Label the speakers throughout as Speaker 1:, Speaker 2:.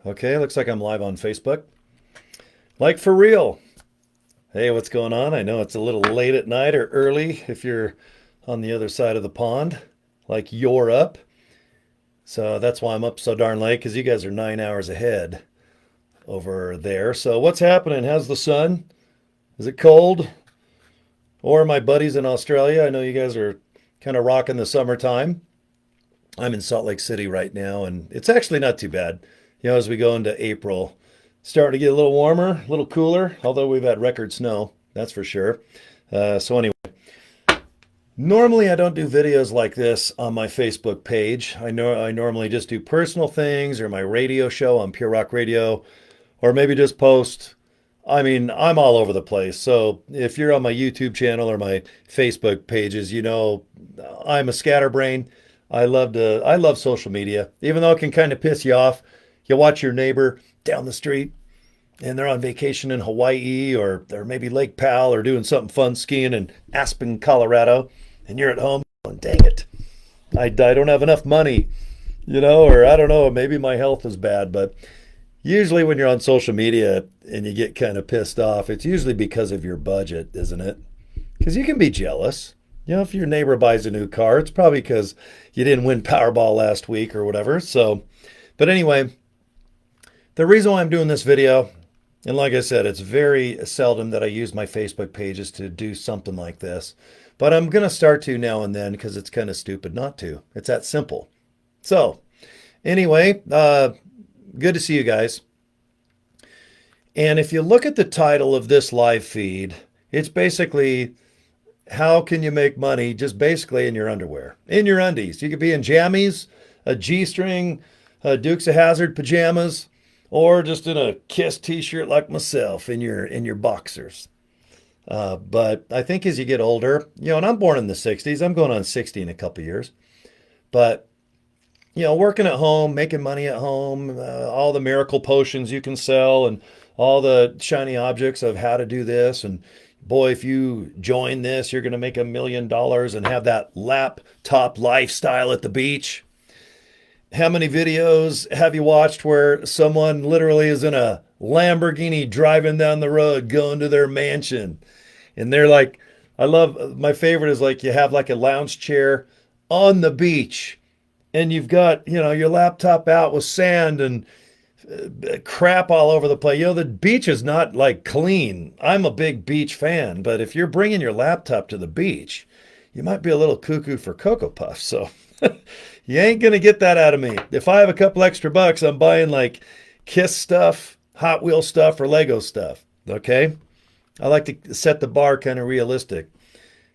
Speaker 1: Okay, looks like I'm live on Facebook. Like for real. Hey, what's going on? I know it's a little late at night or early if you're on the other side of the pond, like you're up. So that's why I'm up so darn late, because you guys are 9 hours ahead over there. So what's happening? How's the sun? Is it cold? Or my buddies in Australia? I know you guys are kind of rocking the summertime. I'm in Salt Lake City right now, and it's actually not too bad. As we go into April, starting to get a little warmer, a little cooler, although we've had record snow, that's for sure. So anyway, normally I don't do videos like this on my Facebook page. I normally just do personal things or my radio show on Pure Rock Radio, or maybe just post. I mean, I'm all over the place. So if you're on my YouTube channel or my Facebook pages, I'm a scatterbrain. I love social media, even though it can kind of piss you off. You watch your neighbor down the street and they're on vacation in Hawaii or they're maybe Lake Powell or doing something fun skiing in Aspen, Colorado, and you're at home going, dang it, I don't have enough money, or I don't know, maybe my health is bad. But usually when you're on social media and you get kind of pissed off, it's usually because of your budget, isn't it? Because you can be jealous. If your neighbor buys a new car, it's probably because you didn't win Powerball last week or whatever. So, but anyway, the reason why I'm doing this video, and like I said, it's very seldom that I use my Facebook pages to do something like this, but I'm going to start to now and then because it's kind of stupid not to. It's that simple. So, anyway, good to see you guys. And if you look at the title of this live feed, it's basically how can you make money just basically in your underwear, in your undies. You could be in jammies, a G-string, Dukes of Hazzard pajamas, or just in a Kiss t-shirt like myself in your boxers. But I think as you get older, and I'm born in the 60s, I'm going on 60 in a couple years. But, working at home, making money at home, all the miracle potions you can sell and all the shiny objects of how to do this. And boy, if you join this, you're going to make $1 million and have that laptop lifestyle at the beach. How many videos have you watched where someone literally is in a Lamborghini driving down the road going to their mansion? And they're like, my favorite is like you have like a lounge chair on the beach and you've got, your laptop out with sand and crap all over the place. The beach is not like clean. I'm a big beach fan, but if you're bringing your laptop to the beach, you might be a little cuckoo for Cocoa Puffs. So you ain't going to get that out of me. If I have a couple extra bucks, I'm buying like Kiss stuff, Hot Wheel stuff, or Lego stuff. Okay? I like to set the bar kind of realistic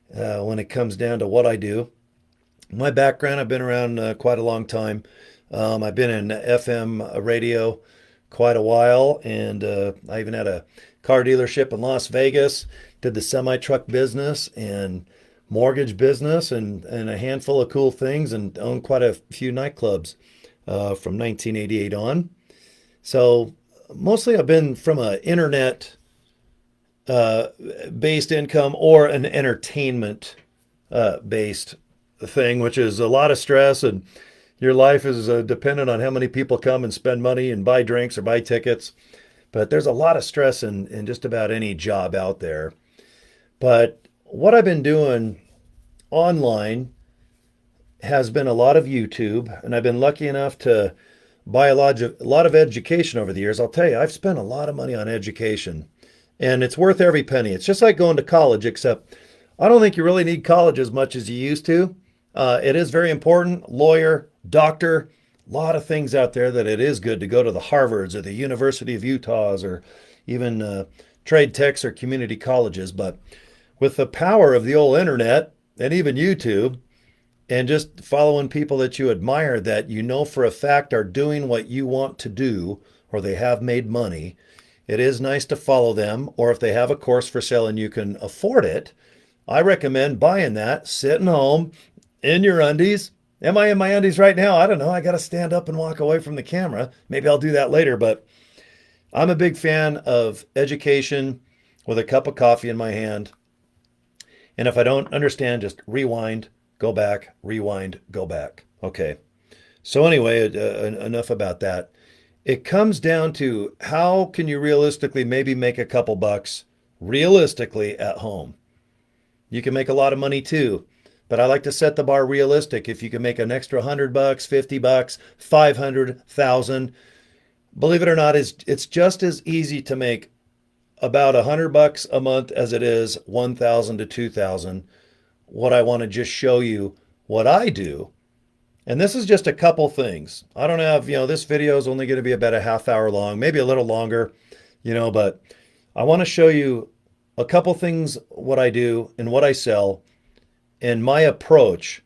Speaker 1: when it comes down to what I do. My background, I've been around quite a long time. I've been in FM radio quite a while, and I even had a car dealership in Las Vegas, did the semi-truck business and mortgage business and a handful of cool things, and owned quite a few nightclubs from 1988 on. So mostly I've been from an internet based income or an entertainment based thing, which is a lot of stress, and your life is dependent on how many people come and spend money and buy drinks or buy tickets. But there's a lot of stress in just about any job out there. But what I've been doing online has been a lot of YouTube, and I've been lucky enough to buy a lot of education over the years. I'll tell you, I've spent a lot of money on education, and it's worth every penny. It's just like going to college, except I don't think you really need college as much as you used to. It is very important. Lawyer, doctor, a lot of things out there that it is good to go to the Harvards or the University of Utahs or even trade techs or community colleges. But with the power of the old internet and even YouTube and just following people that you admire that you know for a fact are doing what you want to do or they have made money, it is nice to follow them. Or if they have a course for sale and you can afford it, I recommend buying that, sitting home in your undies. Am I in my undies right now? I don't know. I got to stand up and walk away from the camera. Maybe I'll do that later, but I'm a big fan of education with a cup of coffee in my hand. And if I don't understand, just rewind, go back, rewind, go back. Okay. So anyway, enough about that. it comes down to how can you realistically maybe make a couple bucks realistically at home. You can make a lot of money too, but I like to set the bar realistic. If you can make an extra $100, $50, 500,000, believe it or not, it's just as easy to make about $100 a month as it is 1,000 to 2,000. What I want to just show you what I do. And this is just a couple things. I don't have, this video is only going to be about a half hour long, maybe a little longer, but I want to show you a couple things, what I do and what I sell, and my approach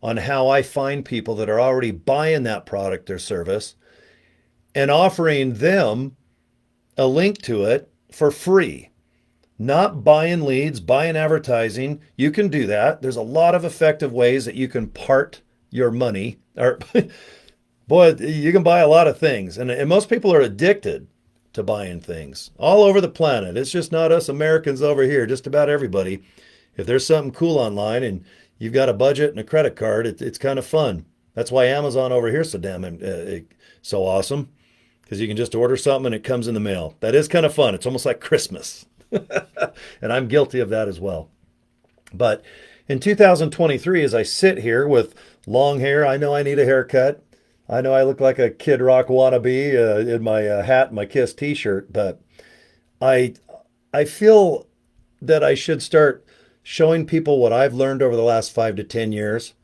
Speaker 1: on how I find people that are already buying that product or service and offering them a link to it for free. Not buying leads, buying advertising. You can do that. There's a lot of effective ways that you can part your money. Or boy, you can buy a lot of things. And most people are addicted to buying things all over the planet. It's just not us Americans over here, just about everybody. If there's something cool online and you've got a budget and a credit card, it's kind of fun. That's why Amazon over here is so awesome, because you can just order something and it comes in the mail. That is kind of fun. It's almost like Christmas. And I'm guilty of that as well. But in 2023, as I sit here with long hair, I know I need a haircut. I know I look like a Kid Rock wannabe in my hat and my Kiss t-shirt, but I feel that I should start showing people what I've learned over the last 5 to 10 years.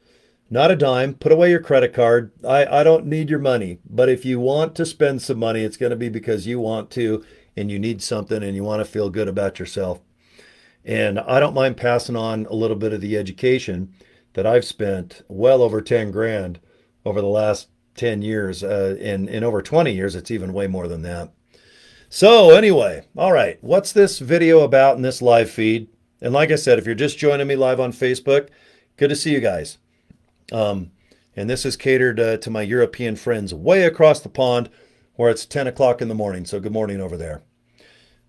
Speaker 1: Not a dime. Put away your credit card. I don't need your money. But if you want to spend some money, it's going to be because you want to and you need something and you want to feel good about yourself. And I don't mind passing on a little bit of the education that I've spent well over 10 grand over the last 10 years. In over 20 years, it's even way more than that. So anyway, all right, what's this video about in this live feed? And like I said, if you're just joining me live on Facebook, good to see you guys. And this is catered to my European friends way across the pond where it's 10 o'clock in the morning. So good morning over there.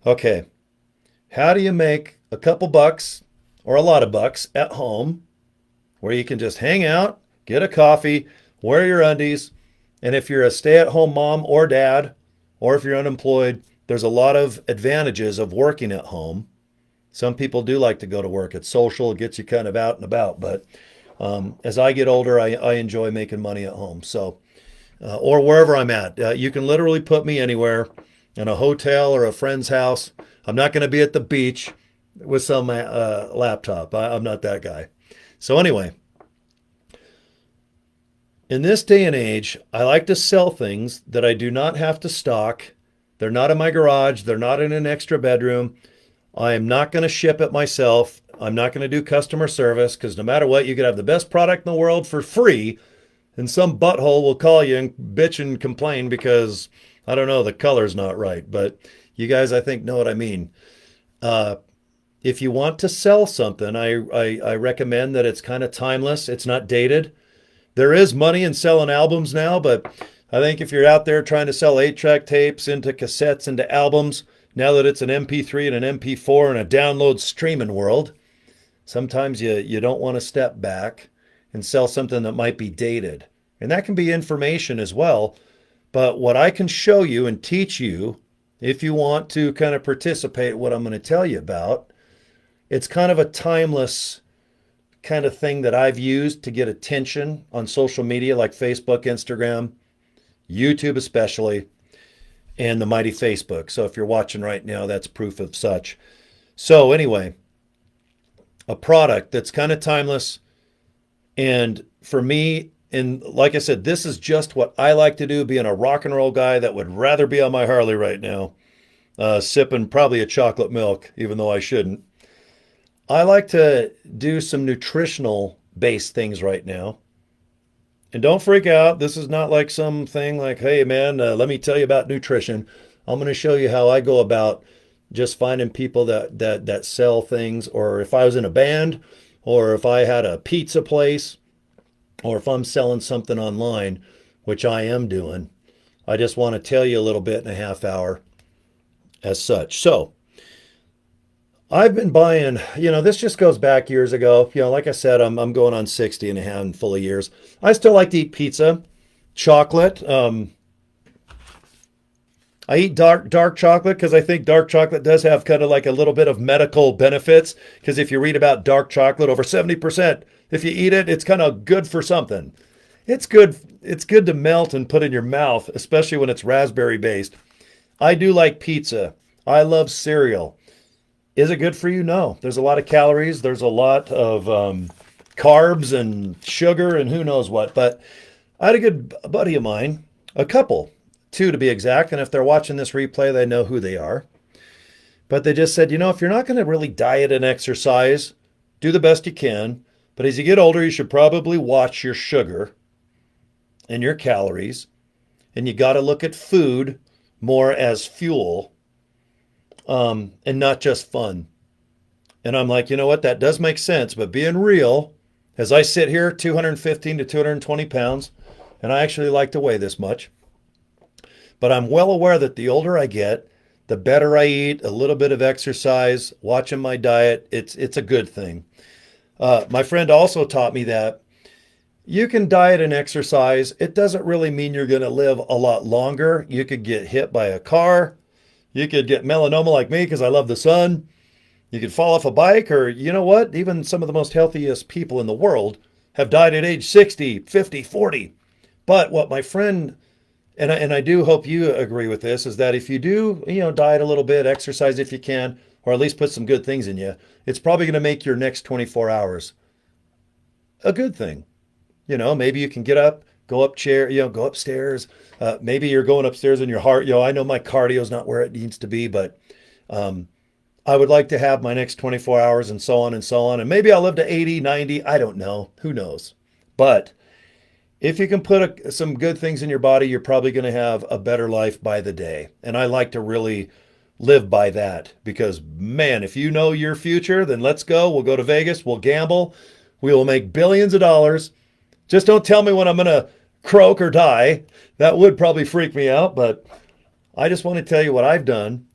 Speaker 1: Okay. How do you make a couple bucks or a lot of bucks at home where you can just hang out, get a coffee, wear your undies? And if you're a stay-at-home mom or dad, or if you're unemployed, there's a lot of advantages of working at home. Some people do like to go to work. It's social. It gets you kind of out and about. But as I get older, I enjoy making money at home. So, or wherever I'm at. You can literally put me anywhere, in a hotel or a friend's house. I'm not going to be at the beach with some laptop. I'm not that guy. So anyway, in this day and age, I like to sell things that I do not have to stock. They're not in my garage. They're not in an extra bedroom. I am not going to ship it myself. I'm not going to do customer service, because no matter what, you could have the best product in the world for free, and some butthole will call you and bitch and complain because, I don't know, the color's not right. But you guys, I think, know what I mean. If you want to sell something, I recommend that it's kind of timeless. It's not dated. There is money in selling albums now, but I think if you're out there trying to sell 8-track tapes into cassettes, into albums, now that it's an MP3 and an MP4 and a download streaming world, sometimes you don't want to step back and sell something that might be dated. And that can be information as well. But what I can show you and teach you, if you want to kind of participate in what I'm going to tell you about, it's kind of a timeless kind of thing that I've used to get attention on social media like Facebook, Instagram, YouTube especially, and the mighty Facebook. So if you're watching right now, that's proof of such. So anyway, a product that's kind of timeless. And for me, and like I said, this is just what I like to do, being a rock and roll guy that would rather be on my Harley right now, sipping probably a chocolate milk, even though I shouldn't. I like to do some nutritional based things right now. And don't freak out. This is not like something like, hey man, let me tell you about nutrition. I'm going to show you how I go about just finding people that sell things, or if I was in a band, or if I had a pizza place, or if I'm selling something online, which I am doing. I just want to tell you a little bit in a half hour as such. So I've been buying, this just goes back years ago. Like I said, I'm going on 60 and a handful of years. I still like to eat pizza, chocolate. I eat dark chocolate because I think dark chocolate does have kind of like a little bit of medical benefits. Because if you read about dark chocolate, over 70%, if you eat it, it's kind of good for something. It's good. It's good to melt and put in your mouth, especially when it's raspberry based. I do like pizza. I love cereal. Is it good for you? No. There's a lot of calories. There's a lot of carbs and sugar and who knows what. But I had a good buddy of mine, a couple, two to be exact. And if they're watching this replay, they know who they are. But they just said, if you're not going to really diet and exercise, do the best you can. But as you get older, you should probably watch your sugar and your calories. And you got to look at food more as fuel and not just fun. And I'm like, you know what? That does make sense. But being real, as I sit here, 215 to 220 pounds, and I actually like to weigh this much. But I'm well aware that the older I get, the better I eat, a little bit of exercise, watching my diet, it's a good thing. My friend also taught me that you can diet and exercise. It doesn't really mean you're going to live a lot longer. You could get hit by a car. You could get melanoma like me because I love the sun. You could fall off a bike, or you know what? Even some of the most healthiest people in the world have died at age 60, 50, 40. But what my friend, and I do hope you agree with this, is that if you do, diet a little bit, exercise if you can, or at least put some good things in you, it's probably going to make your next 24 hours a good thing. Maybe you can get up, go upstairs. Maybe you're going upstairs in your heart. I know my cardio is not where it needs to be, but I would like to have my next 24 hours and so on and so on. And maybe I'll live to 80, 90. I don't know. Who knows? But if you can put some good things in your body, you're probably going to have a better life by the day. And I like to really live by that because, man, if you know your future, then let's go. We'll go to Vegas. We'll gamble. We will make billions of dollars. Just don't tell me when I'm going to croak or die. That would probably freak me out. But I just want to tell you what I've done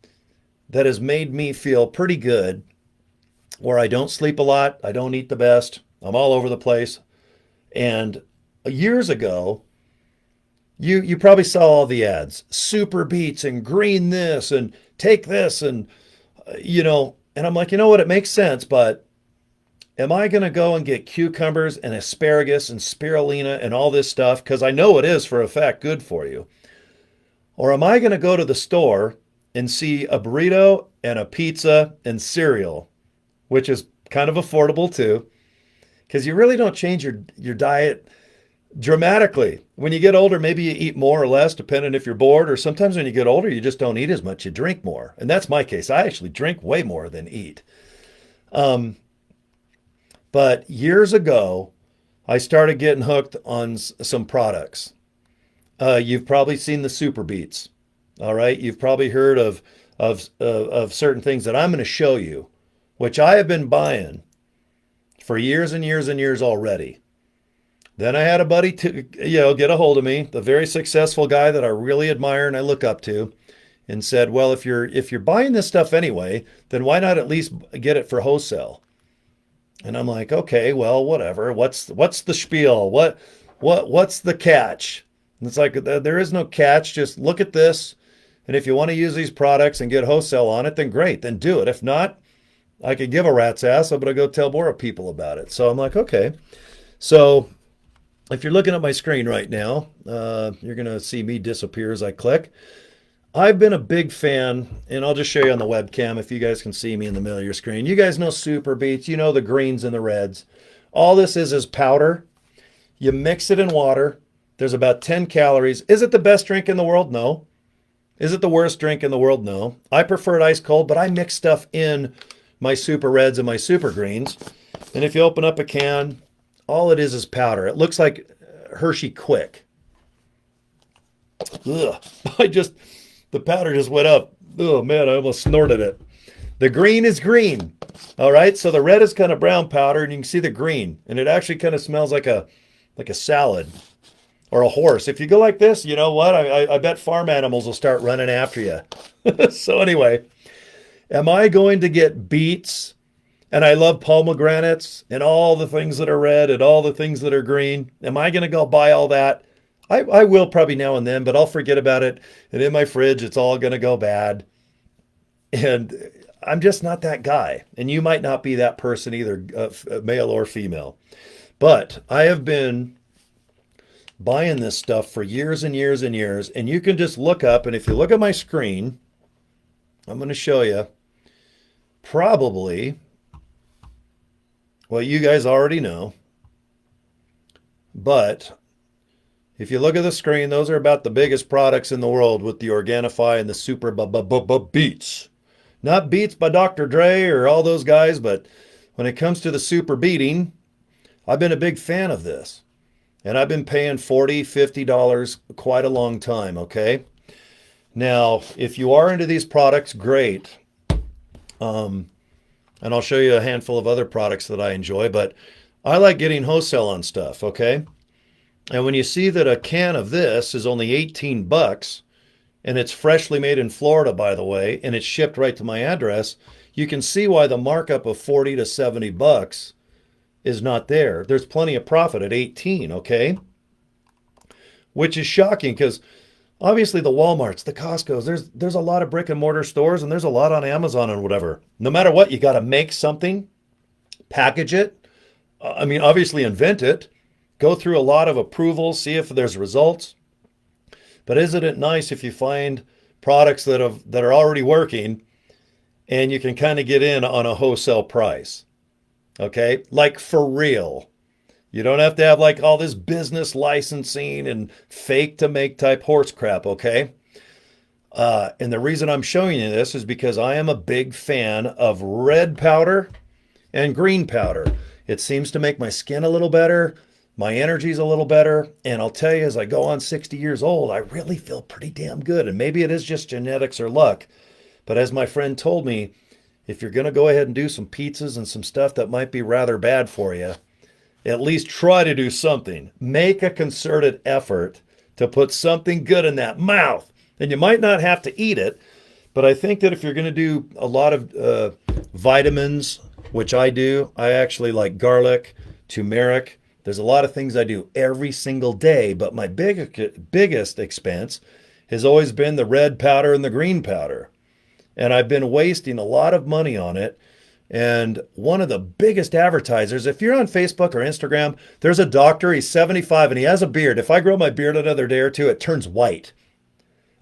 Speaker 1: that has made me feel pretty good, where I don't sleep a lot. I don't eat the best. I'm all over the place. And years ago, you probably saw all the ads, super beets and green this and take this. And, and I'm like, you know what? It makes sense. But am I going to go and get cucumbers and asparagus and spirulina and all this stuff? Because I know it is for a fact good for you. Or am I going to go to the store and see a burrito and a pizza and cereal, which is kind of affordable too, because you really don't change your diet dramatically. When you get older, maybe you eat more or less, depending if you're bored, or sometimes when you get older, you just don't eat as much, you drink more. And that's my case. I actually drink way more than eat. But years ago, I started getting hooked on some products. You've probably seen the super beets. All right. You've probably heard of certain things that I'm going to show you, which I have been buying for years and years and years already. Then I had a buddy to, get a hold of me, the very successful guy that I really admire and I look up to, and said, well, if you're buying this stuff anyway, then why not at least get it for wholesale? And I'm like, okay, well, whatever. What's the spiel? What's the catch? And it's like, there is no catch. Just look at this. And if you want to use these products and get wholesale on it, then great, then do it. If not, I could give a rat's ass. I'm going to go tell more people about it. So I'm like, okay. So if you're looking at my screen right now, you're going to see me disappear as I click. I've been a big fan, and I'll just show you on the webcam if you guys can see me in the middle of your screen. You guys know super beets. You know the greens and the reds. All this is powder. You mix it in water. There's about 10 calories. Is it the best drink in the world? No. Is it the worst drink in the world? No. I prefer it ice cold, but I mix stuff in my super reds and my super greens. And if you open up a can, all it is powder. It looks like Hershey Quick. Ugh. The powder just went up. Oh man, I almost snorted it. The green is green. All right. So the red is kind of brown powder, and you can see the green, and it actually kind of smells like a salad. Or a horse. If you go like this, you know what? I bet farm animals will start running after you. So anyway, am I going to get beets? And I love pomegranates and all the things that are red and all the things that are green. Am I going to go buy all that? I will probably now and then, but I'll forget about it. And in my fridge, it's all going to go bad. And I'm just not that guy. And you might not be that person either, male or female. But I have been buying this stuff for years and years and years. And you can just look up, and if you look at my screen, I'm going to show you probably what you guys already know. But if you look at the screen, those are about the biggest products in the world with the Organifi and the Super Beats. Not Beats by Dr. Dre or all those guys, but when it comes to the super beating, I've been a big fan of this. And I've been paying $40, $50 quite a long time, okay? Now, if you are into these products, great. And I'll show you a handful of other products that I enjoy, but I like getting wholesale on stuff, okay? And when you see that a can of this is only 18 bucks, and it's freshly made in Florida, by the way, and it's shipped right to my address, you can see why the markup of 40 to 70 bucks is not there. There's plenty of profit at 18, okay? Which is shocking because obviously the Walmarts, the Costco's, there's a lot of brick and mortar stores, and there's a lot on Amazon and whatever. No matter what, you got to make something, package it. Obviously invent it, go through a lot of approvals, see if there's results. But isn't it nice if you find products that are already working and you can kind of get in on a wholesale price? Okay? Like for real. You don't have to have like all this business licensing and fake to make type horse crap, okay? And the reason I'm showing you this is because I am a big fan of red powder and green powder. It seems to make my skin a little better. My energy's a little better. And I'll tell you, as I go on 60 years old, I really feel pretty damn good. And maybe it is just genetics or luck. But as my friend told me, if you're going to go ahead and do some pizzas and some stuff that might be rather bad for you, at least try to do something. Make a concerted effort to put something good in that mouth. And you might not have to eat it, but I think that if you're going to do a lot of vitamins, which I do, I actually like garlic, turmeric. There's a lot of things I do every single day, but my biggest expense has always been the red powder and the green powder. And I've been wasting a lot of money on it. And one of the biggest advertisers, if you're on Facebook or Instagram, there's a doctor, he's 75 and he has a beard. If I grow my beard another day or two, it turns white.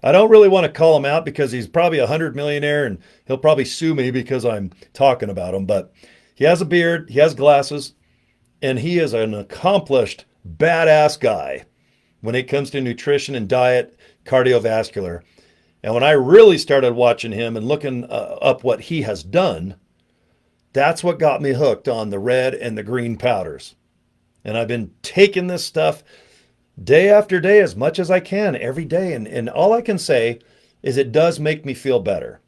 Speaker 1: I don't really want to call him out because he's probably a 100 millionaire and he'll probably sue me because I'm talking about him. But he has a beard, he has glasses, and he is an accomplished, badass guy when it comes to nutrition and diet, cardiovascular. And when I really started watching him and looking up what he has done, that's what got me hooked on the red and the green powders. And I've been taking this stuff day after day as much as I can every day. And all I can say is it does make me feel better.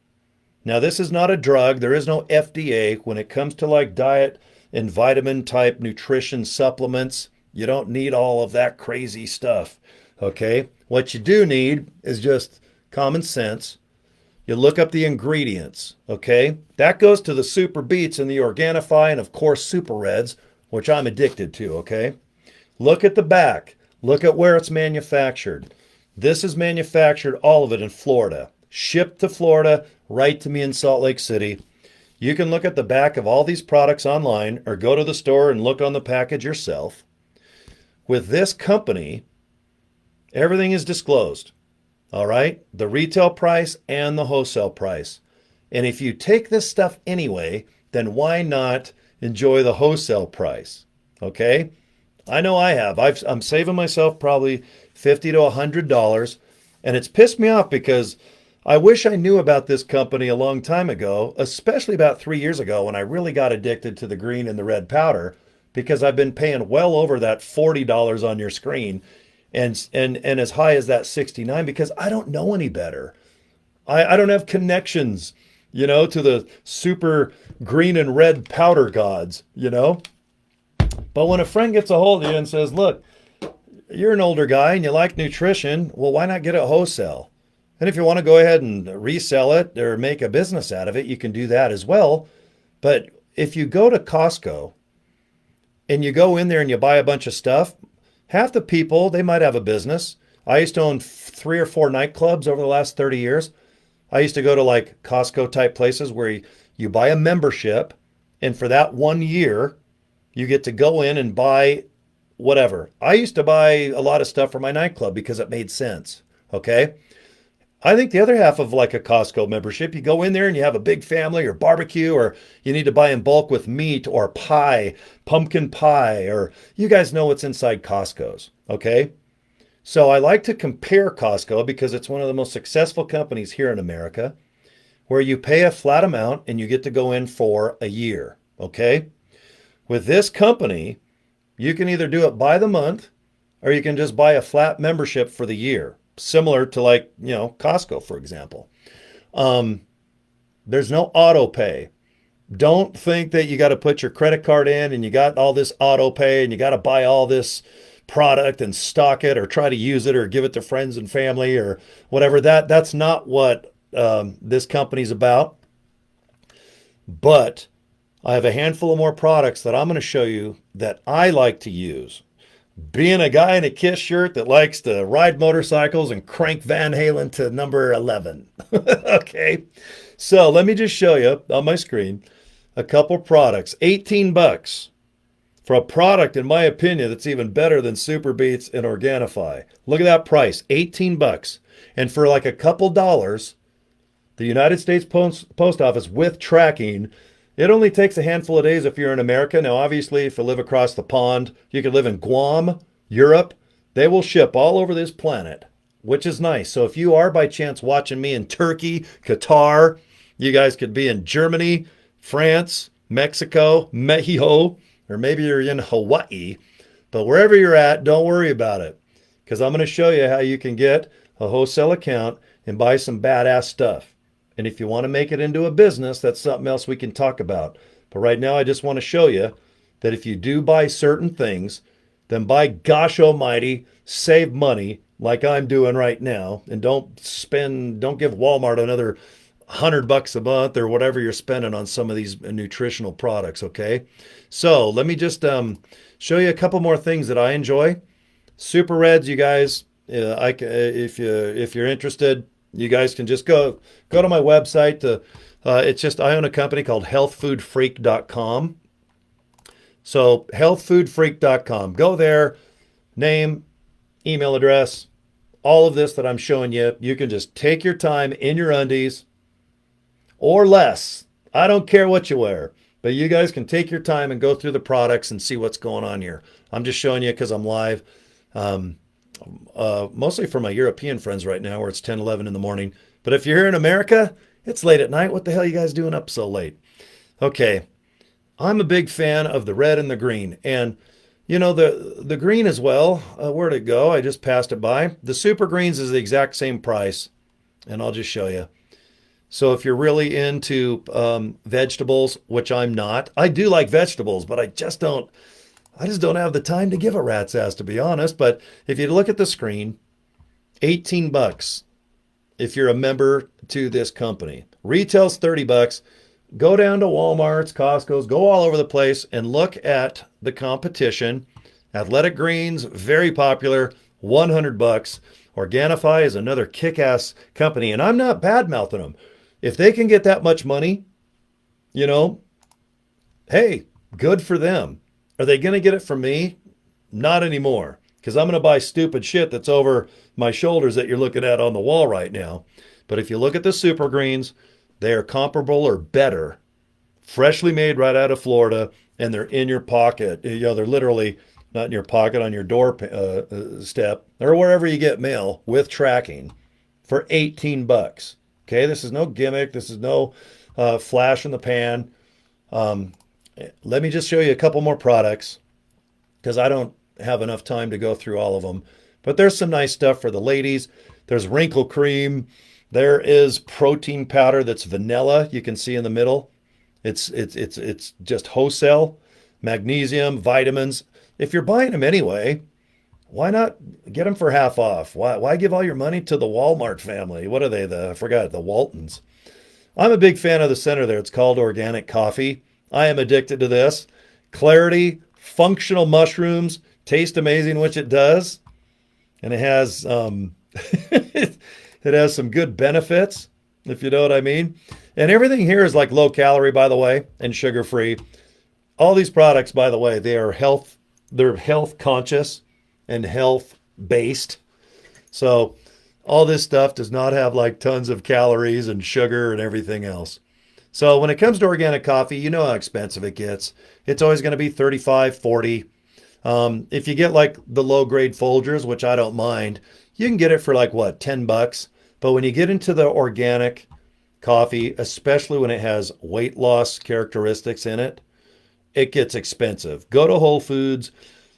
Speaker 1: Now, this is not a drug. There is no FDA when it comes to like diet and vitamin type nutrition supplements. You don't need all of that crazy stuff. Okay. What you do need is just common sense. You look up the ingredients. Okay. That goes to the Super Beats and the Organifi and of course Super Reds, which I'm addicted to. Okay. Look at the back. Look at where it's manufactured. This is manufactured, all of it in Florida, shipped to Florida, right to me in Salt Lake City. You can look at the back of all these products online or go to the store and look on the package yourself. With this company, everything is disclosed. All right? The retail price and the wholesale price. And if you take this stuff anyway, then why not enjoy the wholesale price? Okay? I know I have. I'm saving myself probably $50 to $100. And it's pissed me off because I wish I knew about this company a long time ago, especially about 3 years ago when I really got addicted to the green and the red powder, because I've been paying well over that $40 on your screen and as high as that $69 because I don't know any better. I don't have connections, to the super green and red powder gods, But when a friend gets a hold of you and says, look, you're an older guy and you like nutrition, well, why not get it wholesale? And if you want to go ahead and resell it or make a business out of it, you can do that as well. But if you go to Costco and you go in there and you buy a bunch of stuff, half the people, they might have a business. I used to own 3 or 4 nightclubs over the last 30 years. I used to go to like Costco type places where you buy a membership, and for that 1 year, you get to go in and buy whatever. I used to buy a lot of stuff for my nightclub because it made sense. Okay. I think the other half of like a Costco membership, you go in there and you have a big family or barbecue, or you need to buy in bulk with meat or pie, pumpkin pie, or you guys know what's inside Costco's. Okay. So I like to compare Costco because it's one of the most successful companies here in America, where you pay a flat amount and you get to go in for a year. Okay. With this company, you can either do it by the month or you can just buy a flat membership for the year, similar to like, Costco, for example. There's no auto pay. Don't think that you got to put your credit card in and you got all this auto pay and you got to buy all this product and stock it or try to use it or give it to friends and family or whatever. That's not what this company's about. But I have a handful of more products that I'm going to show you that I like to use. Being a guy in a KISS shirt that likes to ride motorcycles and crank Van Halen to number 11. Okay. So let me just show you on my screen a couple products. $18 for a product, in my opinion, that's even better than Super Beats and Organifi. Look at that price, $18. And for like a couple dollars, the United States Post Office with tracking, it only takes a handful of days if you're in America. Now, obviously, if you live across the pond, you could live in Guam, Europe. They will ship all over this planet, which is nice. So if you are by chance watching me in Turkey, Qatar, you guys could be in Germany, France, Mexico, or maybe you're in Hawaii. But wherever you're at, don't worry about it, because I'm going to show you how you can get a wholesale account and buy some badass stuff. And if you want to make it into a business, that's something else we can talk about. But right now, I just want to show you that if you do buy certain things, then by gosh almighty, save money like I'm doing right now. And don't give Walmart another $100 a month or whatever you're spending on some of these nutritional products, okay? So let me just show you a couple more things that I enjoy. Super Reds, you guys, if you're interested, you guys can just go to my website. I own a company called healthfoodfreak.com. So healthfoodfreak.com. Go there, name, email address, all of this that I'm showing you. You can just take your time in your undies or less. I don't care what you wear, but you guys can take your time and go through the products and see what's going on here. I'm just showing you because I'm live. Mostly for my European friends right now where it's 10, 11 in the morning. But if you're here in America, it's late at night. What the hell are you guys doing up so late? Okay. I'm a big fan of the red and the green. And, the green as well. Where'd it go? I just passed it by. The super greens is the exact same price. And I'll just show you. So if you're really into vegetables, which I'm not, I do like vegetables, but I just don't have the time to give a rat's ass, to be honest. But if you look at the screen, $18 if you're a member to this company. Retail's $30. Go down to Walmart's, Costco's, go all over the place and look at the competition. Athletic Greens, very popular, $100. Organifi is another kick-ass company, and I'm not bad-mouthing them. If they can get that much money, hey, good for them. Are they going to get it from me? Not anymore, because I'm going to buy stupid shit that's over my shoulders that you're looking at on the wall right now. But if you look at the super greens, they are comparable or better, freshly made right out of Florida, and they're in your pocket. They're literally not in your pocket, on your door step or wherever you get mail with tracking for $18. Okay, this is no gimmick. This is no flash in the pan. Let me just show you a couple more products because I don't have enough time to go through all of them. But there's some nice stuff for the ladies. There's wrinkle cream. There is protein powder that's vanilla. You can see in the middle. It's just wholesale, magnesium, vitamins. If you're buying them anyway, why not get them for half off? Why give all your money to the Walmart family? What are they? I forgot, the Waltons. I'm a big fan of the center there. It's called organic coffee. I am addicted to this. Clarity, functional mushrooms, taste amazing, which it does, and it has it has some good benefits, if you know what I mean. And everything here is like low calorie, by the way, and sugar free. All these products, by the way, they're health conscious and health based. So all this stuff does not have like tons of calories and sugar and everything else. So when it comes to organic coffee, you know how expensive it gets. It's always going to be 35, 40. If you get like the low grade Folgers, which I don't mind, you can get it for like what, $10. But when you get into the organic coffee, especially when it has weight loss characteristics in it, it gets expensive. Go to Whole Foods,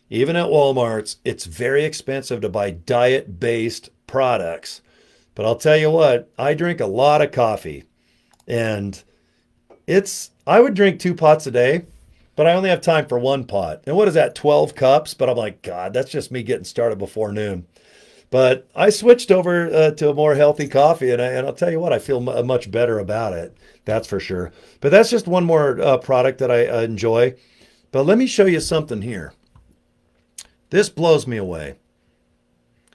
Speaker 1: even at Walmart's, it's very expensive to buy diet-based products. But I'll tell you what, I drink a lot of coffee, and I would drink 2 pots a day, but I only have time for 1 pot. And what is that, 12 cups? But I'm like, God, that's just me getting started before noon. But I switched over to a more healthy coffee, and I'll tell you what, I feel much better about it. That's for sure. But that's just one more product that I enjoy. But let me show you something here. This blows me away.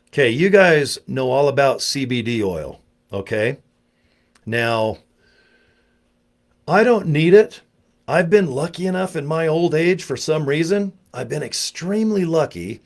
Speaker 1: Okay, you guys know all about CBD oil, okay? Now, I don't need it. I've been lucky enough in my old age for some reason. I've been extremely lucky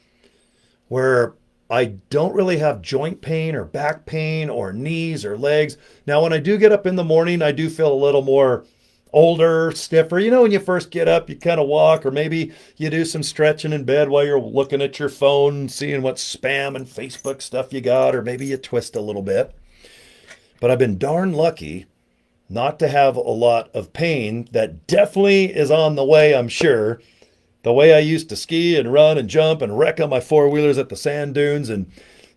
Speaker 1: where I don't really have joint pain or back pain or knees or legs. Now, when I do get up in the morning, I do feel a little more older, stiffer. You know, when you first get up, you kind of walk, or maybe you do some stretching in bed while you're looking at your phone, seeing what spam and Facebook stuff you got, or maybe you twist a little bit. But I've been darn lucky not to have a lot of pain. That definitely is on the way, I'm sure. The way I used to ski and run and jump and wreck on my four-wheelers at the sand dunes, and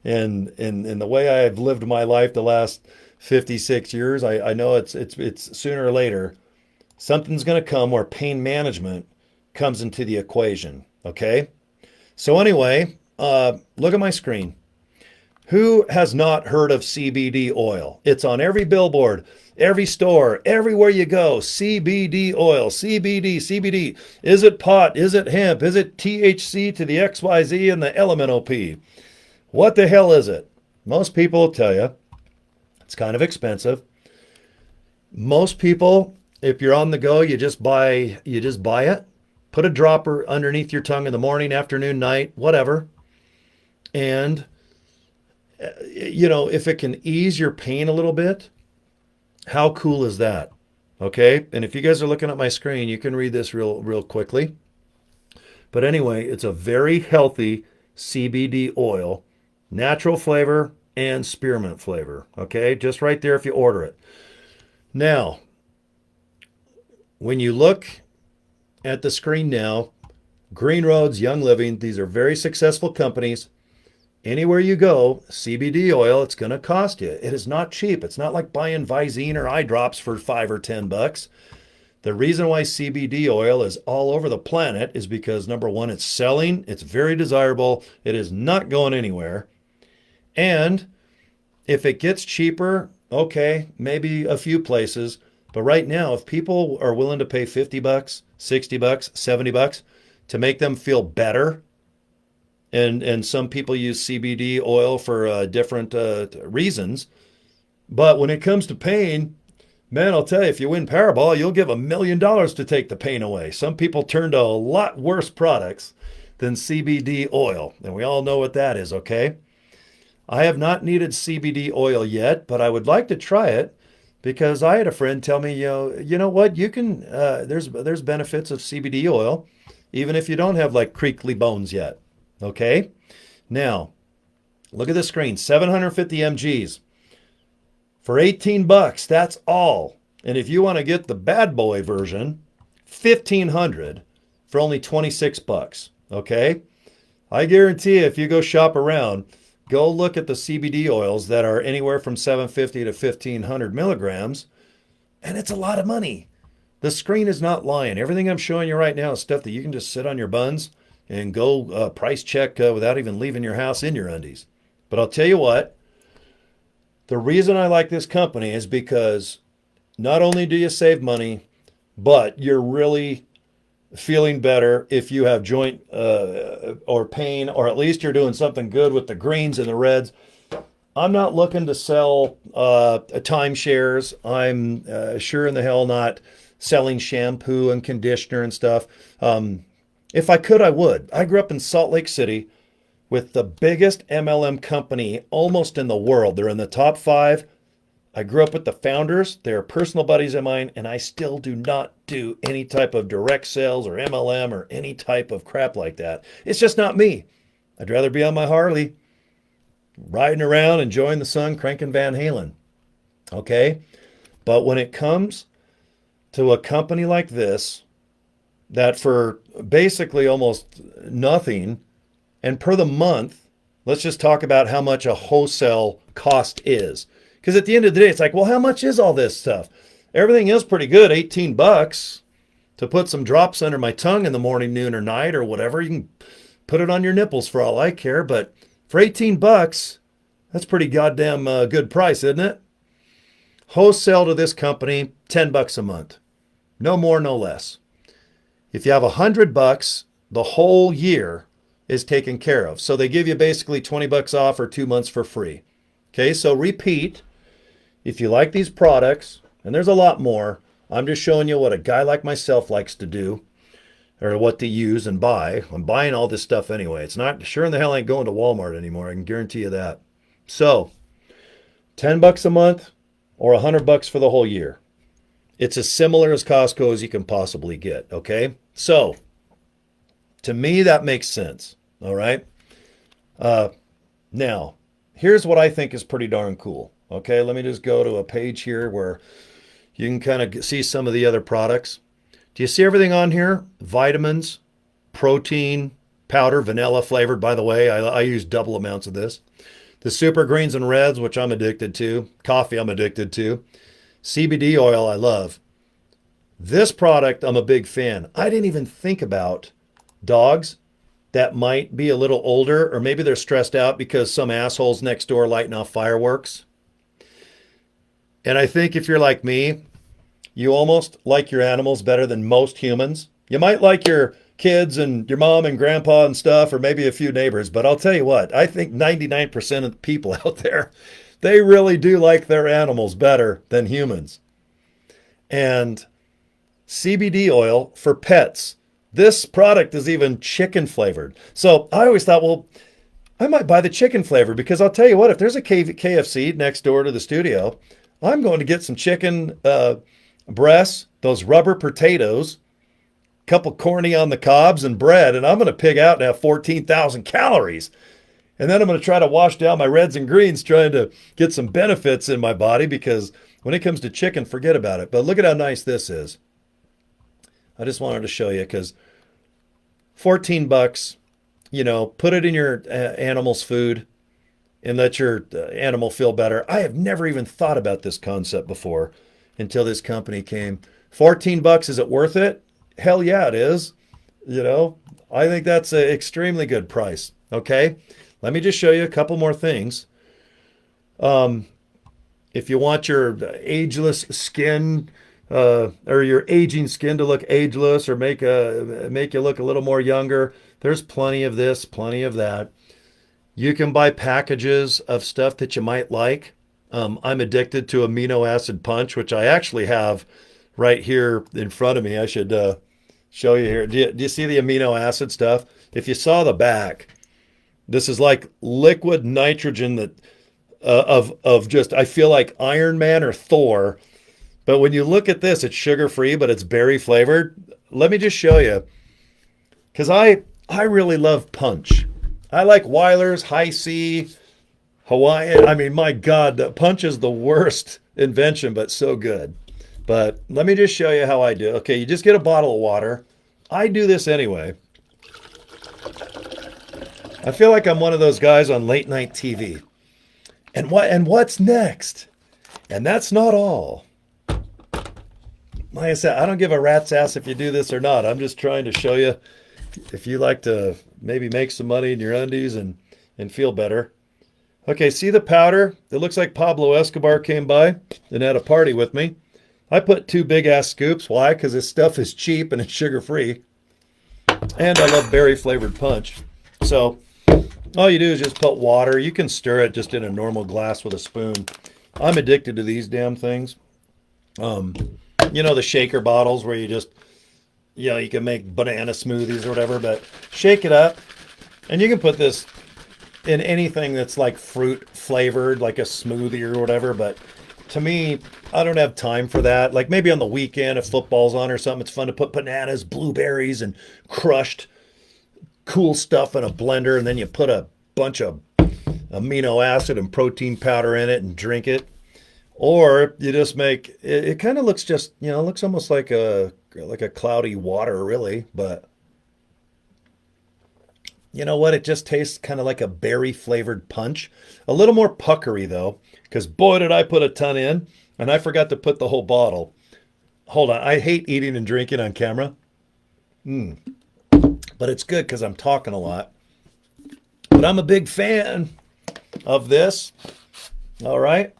Speaker 1: the way I've lived my life the last 56 years, I know it's sooner or later something's going to come where pain management comes into the equation. Okay? So anyway, look at my screen. Who has not heard of CBD oil? It's on every billboard, every store, everywhere you go. CBD oil, CBD, CBD. Is it pot? Is it hemp? Is it THC to the XYZ and the LMNOP? What the hell is it? Most people will tell you it's kind of expensive. Most people, if you're on the go, you just buy it. Put a dropper underneath your tongue in the morning, afternoon, night, whatever. And you know, if it can ease your pain a little bit, how cool is that? Okay. And if you guys are looking at my screen, you can read this real quickly. But anyway, it's a very healthy CBD oil, natural flavor and spearmint flavor. Okay. Just right there if you order it. Now, when you look at the screen now, Green Roads, Young Living, these are very successful companies. Anywhere you go, CBD oil, it's going to cost you. It is not cheap. It's not like buying Visine or eye drops for $5 or $10. The reason why CBD oil is all over the planet is because, number one, it's selling. It's very desirable. It is not going anywhere. And if it gets cheaper, okay, maybe a few places. But right now, if people are willing to pay $50, $60, $70 to make them feel better, and some people use CBD oil for different reasons. But when it comes to pain, man, I'll tell you, if you win Powerball, you'll give $1 million to take the pain away. Some people turn to a lot worse products than CBD oil, and we all know what that is, okay? I have not needed CBD oil yet, but I would like to try it because I had a friend tell me, you know what, you can, there's benefits of CBD oil, even if you don't have like creaky bones yet. Okay, now look at the screen, 750 mgs for $18. That's all. And if you want to get the bad boy version, 1,500 for only $26. Okay, I guarantee you, if you go shop around, go look at the CBD oils that are anywhere from 750 to 1,500 milligrams, and it's a lot of money. The screen is not lying. Everything I'm showing you right now is stuff that you can just sit on your buns and go price check without even leaving your house in your undies. But I'll tell you what, the reason I like this company is because not only do you save money, but you're really feeling better if you have joint or pain, or at least you're doing something good with the greens and the reds. I'm not looking to sell timeshares. I'm sure in the hell not selling shampoo and conditioner and stuff. If I could, I would. I grew up in Salt Lake City with the biggest MLM company almost in the world. They're in the top 5. I grew up with the founders. They're personal buddies of mine, and I still do not do any type of direct sales or MLM or any type of crap like that. It's just not me. I'd rather be on my Harley, riding around, enjoying the sun, cranking Van Halen. Okay? But when it comes to a company like this, that for basically almost nothing, and per the month, let's just talk about how much a wholesale cost is. Because at the end of the day, it's like, well, how much is all this stuff? Everything is pretty good, $18 to put some drops under my tongue in the morning, noon, or night, or whatever. You can put it on your nipples for all I care. But for $18, that's pretty goddamn good price, isn't it? Wholesale to this company, $10 a month. No more, no less. If you have $100, the whole year is taken care of. So they give you basically $20 off or 2 months for free. Okay, so repeat. If you like these products, and there's a lot more, I'm just showing you what a guy like myself likes to do, or what to use and buy. I'm buying all this stuff anyway. It's not, sure in the hell ain't going to Walmart anymore. I can guarantee you that. So, $10 a month or $100 for the whole year. It's as similar as Costco as you can possibly get, okay? So, to me, that makes sense, all right? Now, here's what I think is pretty darn cool, okay? Let me just go to a page here where you can kind of see some of the other products. Do you see everything on here? Vitamins, protein, powder, vanilla flavored, by the way. I use double amounts of this. The super greens and reds, which I'm addicted to. Coffee, I'm addicted to. CBD oil, I love. This product, I'm a big fan. I didn't even think about dogs that might be a little older, or maybe they're stressed out because some asshole's next door lighting off fireworks. And I think if you're like me, you almost like your animals better than most humans. You might like your kids and your mom and grandpa and stuff, or maybe a few neighbors, but I'll tell you what, I think 99% of the people out there, they really do like their animals better than humans. And CBD oil for pets. This product is even chicken flavored. So I always thought, well, I might buy the chicken flavor, because I'll tell you what, if there's a KFC next door to the studio, I'm going to get some chicken breasts, those rubber potatoes, couple corny on the cobs, and bread, and I'm going to pig out and have 14,000 calories. And then I'm going to try to wash down my reds and greens trying to get some benefits in my body, because when it comes to chicken, forget about it. But look at how nice this is. I just wanted to show you, because $14, put it in your animal's food and let your animal feel better. I have never even thought about this concept before until this company came. $14, is it worth it? Hell yeah, it is. I think that's an extremely good price. Okay, let me just show you a couple more things. If you want your ageless skin, or your aging skin to look ageless, or make you look a little more younger, there's plenty of this, plenty of that. You can buy packages of stuff that you might like. I'm addicted to amino acid punch, which I actually have right here in front of me. I should show you here. Do you see the amino acid stuff? If you saw the back, this is like liquid nitrogen that of just, I feel like Iron Man or Thor. But when you look at this, it's sugar-free, but it's berry flavored. Let me just show you, because I really love punch. I like Weiler's, High C, Hawaiian. I mean, my God, punch is the worst invention, but so good. But let me just show you how I do. Okay, you just get a bottle of water. I do this anyway. I feel like I'm one of those guys on late night TV. And what's next? And that's not all. Like I said, I don't give a rat's ass if you do this or not. I'm just trying to show you if you like to maybe make some money in your undies and feel better. Okay, see the powder? It looks like Pablo Escobar came by and had a party with me. I put 2 big ass scoops. Why? Because this stuff is cheap and it's sugar free. And I love berry flavored punch. So all you do is just put water. You can stir it just in a normal glass with a spoon. I'm addicted to these damn things. You know, the shaker bottles where you just, you know, you can make banana smoothies or whatever, but shake it up. And you can put this in anything that's like fruit flavored, like a smoothie or whatever. But to me, I don't have time for that. Like maybe on the weekend if football's on or something, it's fun to put bananas, blueberries, and crushed cool stuff in a blender, and then you put a bunch of amino acid and protein powder in it and drink it. Or you just make it, it kind of looks just, you know, it looks almost like a cloudy water really, but you know what? It just tastes kind of like a berry flavored punch. A little more puckery though, because boy did I put a ton in, and I forgot to put the whole bottle. Hold on, I hate eating and drinking on camera. But it's good because I'm talking a lot. But I'm a big fan of this. All right.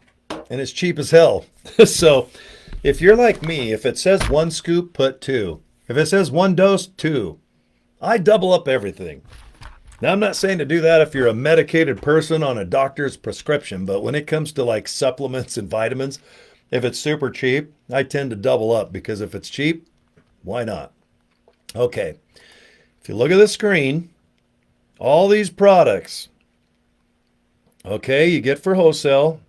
Speaker 1: And it's cheap as hell. So if you're like me, if it says 1 scoop, put 2. If it says 1 dose, 2. I double up everything. Now, I'm not saying to do that if you're a medicated person on a doctor's prescription, but when it comes to like supplements and vitamins, if it's super cheap, I tend to double up because if it's cheap, why not? Okay. If you look at the screen, all these products, okay, you get for wholesale.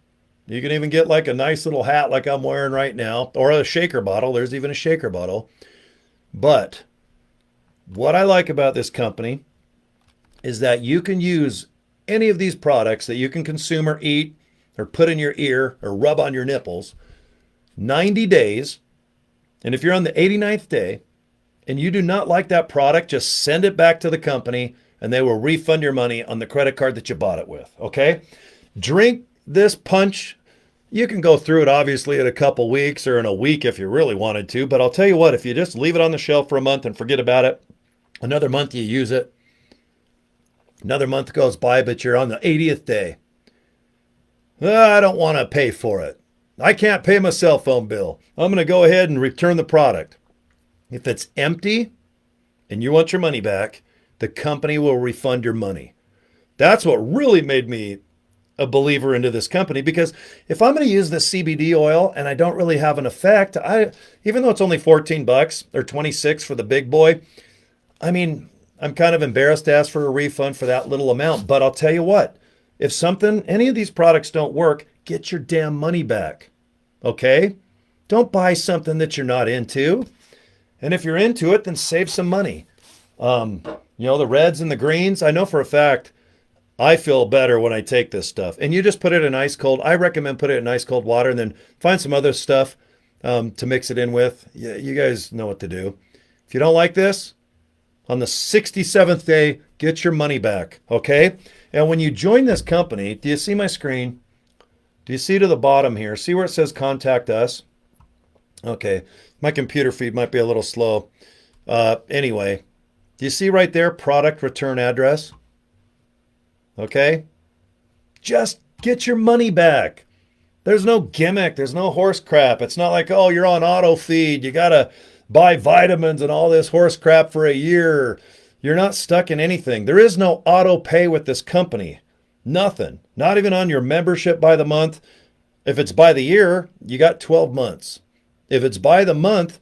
Speaker 1: You can even get like a nice little hat like I'm wearing right now, or a shaker bottle. There's even a shaker bottle. But what I like about this company is that you can use any of these products that you can consume or eat or put in your ear or rub on your nipples 90 days. And if you're on the 89th day and you do not like that product, just send it back to the company and they will refund your money on the credit card that you bought it with. Okay? Drink this punch. You can go through it obviously in a couple weeks or in a week if you really wanted to. But I'll tell you what, if you just leave it on the shelf for a month and forget about it, another month you use it, another month goes by, but you're on the 80th day. I don't want to pay for it. I can't pay my cell phone bill. I'm going to go ahead and return the product. If it's empty and you want your money back, the company will refund your money. That's what really made me a believer into this company, because if I'm going to use this CBD oil and I don't really have an effect, even though it's only $14 or 26 for the big boy, I mean, I'm kind of embarrassed to ask for a refund for that little amount. But I'll tell you what, if any of these products don't work, get your damn money back. Okay? Don't buy something that you're not into. And if you're into it, then save some money. You know, the reds and the greens, I know for a fact, I feel better when I take this stuff. And you just put it in ice cold. I recommend put it in ice cold water and then find some other stuff to mix it in with. Yeah, you guys know what to do. If you don't like this, on the 67th day, get your money back, okay? And when you join this company, do you see my screen? Do you see to the bottom here? See where it says contact us? Okay, my computer feed might be a little slow. Anyway, do you see right there, product return address? Okay? Just get your money back. There's no gimmick. There's no horse crap. It's not like, oh, you're on auto feed. You got to buy vitamins and all this horse crap for a year. You're not stuck in anything. There is no auto pay with this company. Nothing. Not even on your membership by the month. If it's by the year, you got 12 months. If it's by the month,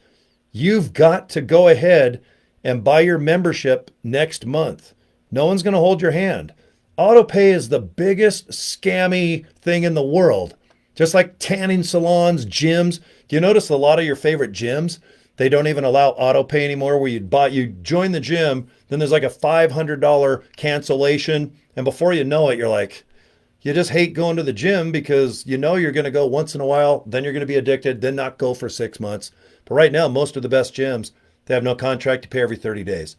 Speaker 1: you've got to go ahead and buy your membership next month. No one's going to hold your hand. Auto pay is the biggest scammy thing in the world. Just like tanning salons, gyms. Do you notice a lot of your favorite gyms, they don't even allow auto pay anymore, where you join the gym, then there's like a $500 cancellation. And before you know it, you're like, you just hate going to the gym because you know you're going to go once in a while, then you're going to be addicted, then not go for 6 months. But right now, most of the best gyms, they have no contract to pay every 30 days.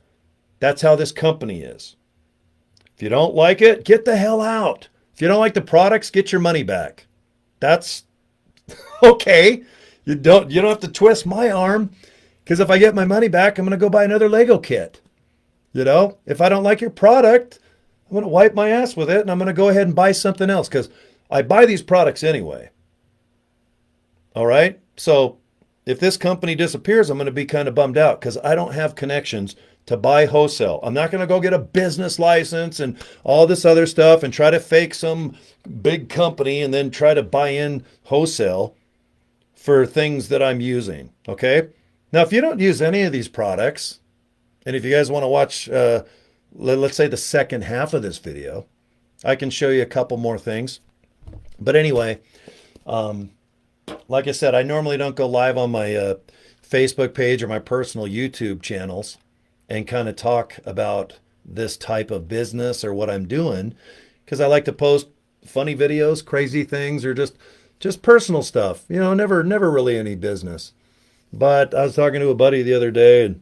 Speaker 1: That's how this company is. If you don't like it, get the hell out. If you don't like the products, get your money back. That's okay. You don't have to twist my arm, because if I get my money back, I'm going to go buy another Lego kit. You know, if I don't like your product, I'm going to wipe my ass with it and I'm going to go ahead and buy something else, because I buy these products anyway. All right. So if this company disappears, I'm going to be kind of bummed out because I don't have connections to buy wholesale. I'm not going to go get a business license and all this other stuff and try to fake some big company and then try to buy in wholesale for things that I'm using. Okay. Now, if you don't use any of these products, and if you guys want to watch, let's say the second half of this video, I can show you a couple more things. But anyway, like I said, I normally don't go live on my Facebook page or my personal YouTube channels and kind of talk about this type of business or what I'm doing, because I like to post funny videos, crazy things, or just personal stuff. You know, never really any business. But I was talking to a buddy the other day, and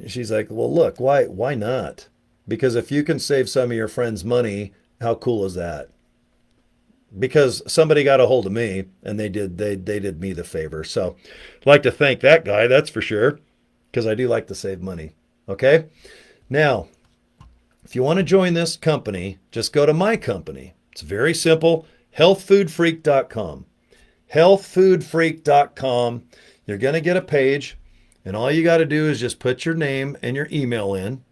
Speaker 1: she's like, "Well, look, why not? Because if you can save some of your friends money, how cool is that?" Because somebody got a hold of me and they did me the favor. So I'd like to thank that guy, that's for sure, because I do like to save money. Okay? Now, if you want to join this company, just go to my company. It's very simple, healthfoodfreak.com. Healthfoodfreak.com. You're going to get a page, and all you got to do is just put your name and your email in,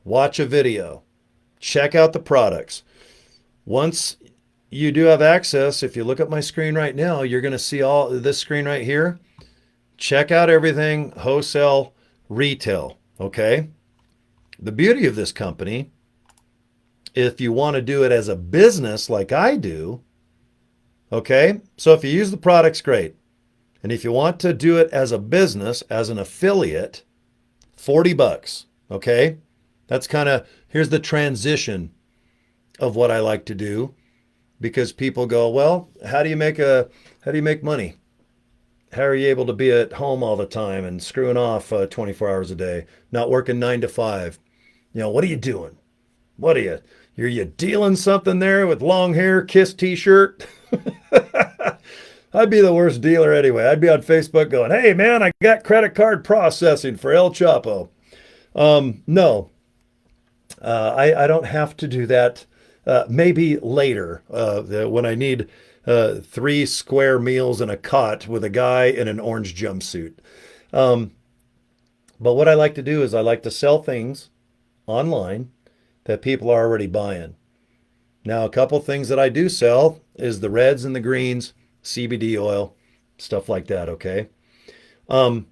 Speaker 1: watch a video, check out the products. Once you do have access, if you look at my screen right now, you're going to see all this screen right here. Check out everything, wholesale, retail, okay? The beauty of this company, if you want to do it as a business like I do, okay? So if you use the products, great. And if you want to do it as a business, as an affiliate, $40, okay? That's kind of, here's the transition of what I like to do. Because people go, well, how do you make money? How are you able to be at home all the time and screwing off 24 hours a day, not working 9 to 5? You know, what are you doing? What are you dealing something there with long hair, Kiss t-shirt? I'd be the worst dealer anyway. I'd be on Facebook going, hey man, I got credit card processing for El Chapo. No, I don't have to do that. Maybe later, when I need 3 square meals and a cot with a guy in an orange jumpsuit. But what I like to do is I like to sell things online that people are already buying. Now, a couple things that I do sell is the reds and the greens, CBD oil, stuff like that, okay? And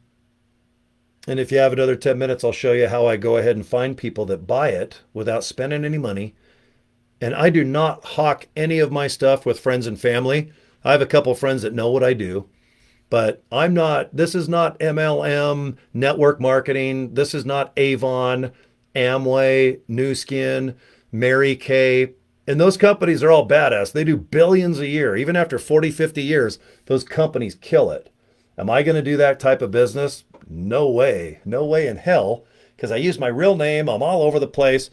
Speaker 1: if you have another 10 minutes, I'll show you how I go ahead and find people that buy it without spending any money. And I do not hawk any of my stuff with friends and family. I have a couple of friends that know what I do, but this is not MLM, network marketing. This is not Avon, Amway, Nu Skin, Mary Kay. And those companies are all badass. They do billions a year. Even after 40, 50 years, those companies kill it. Am I going to do that type of business? No way. No way in hell, because I use my real name. I'm all over the place.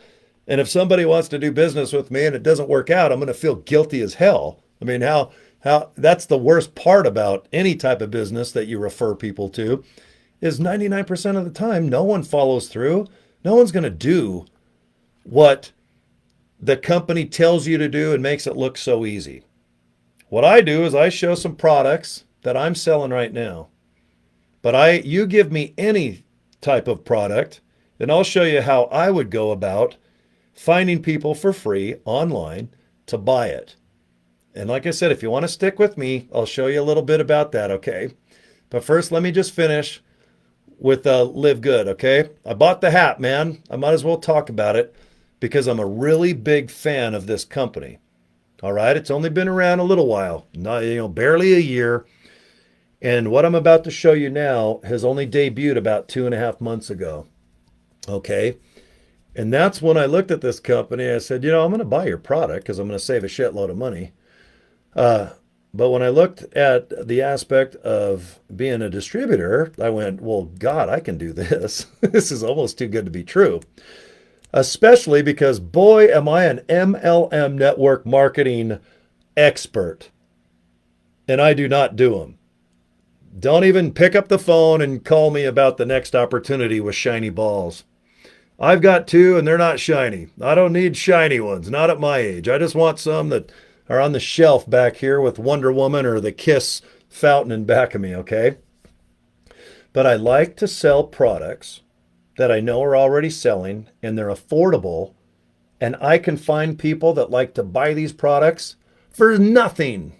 Speaker 1: And if somebody wants to do business with me and it doesn't work out, I'm going to feel guilty as hell. I mean, how that's the worst part about any type of business that you refer people to is 99% of the time, no one follows through. No one's going to do what the company tells you to do and makes it look so easy. What I do is I show some products that I'm selling right now. But you give me any type of product and I'll show you how I would go about finding people for free online to buy it. And like I said, if you want to stick with me, I'll show you a little bit about that, okay? But first, let me just finish with Live Good, okay? I bought the hat, man. I might as well talk about it because I'm a really big fan of this company. All right? It's only been around a little while, barely a year. And what I'm about to show you now has only debuted about 2.5 months ago, okay? And that's when I looked at this company. I said, I'm going to buy your product because I'm going to save a shitload of money. But when I looked at the aspect of being a distributor, I went, well, God, I can do this. This is almost too good to be true. Especially because, boy, am I an MLM network marketing expert. And I do not do them. Don't even pick up the phone and call me about the next opportunity with shiny balls. I've got 2 and they're not shiny. I don't need shiny ones, not at my age. I just want some that are on the shelf back here with Wonder Woman or the Kiss fountain in back of me, okay? but I like to sell products that I know are already selling and they're affordable, and I can find people that like to buy these products for nothing,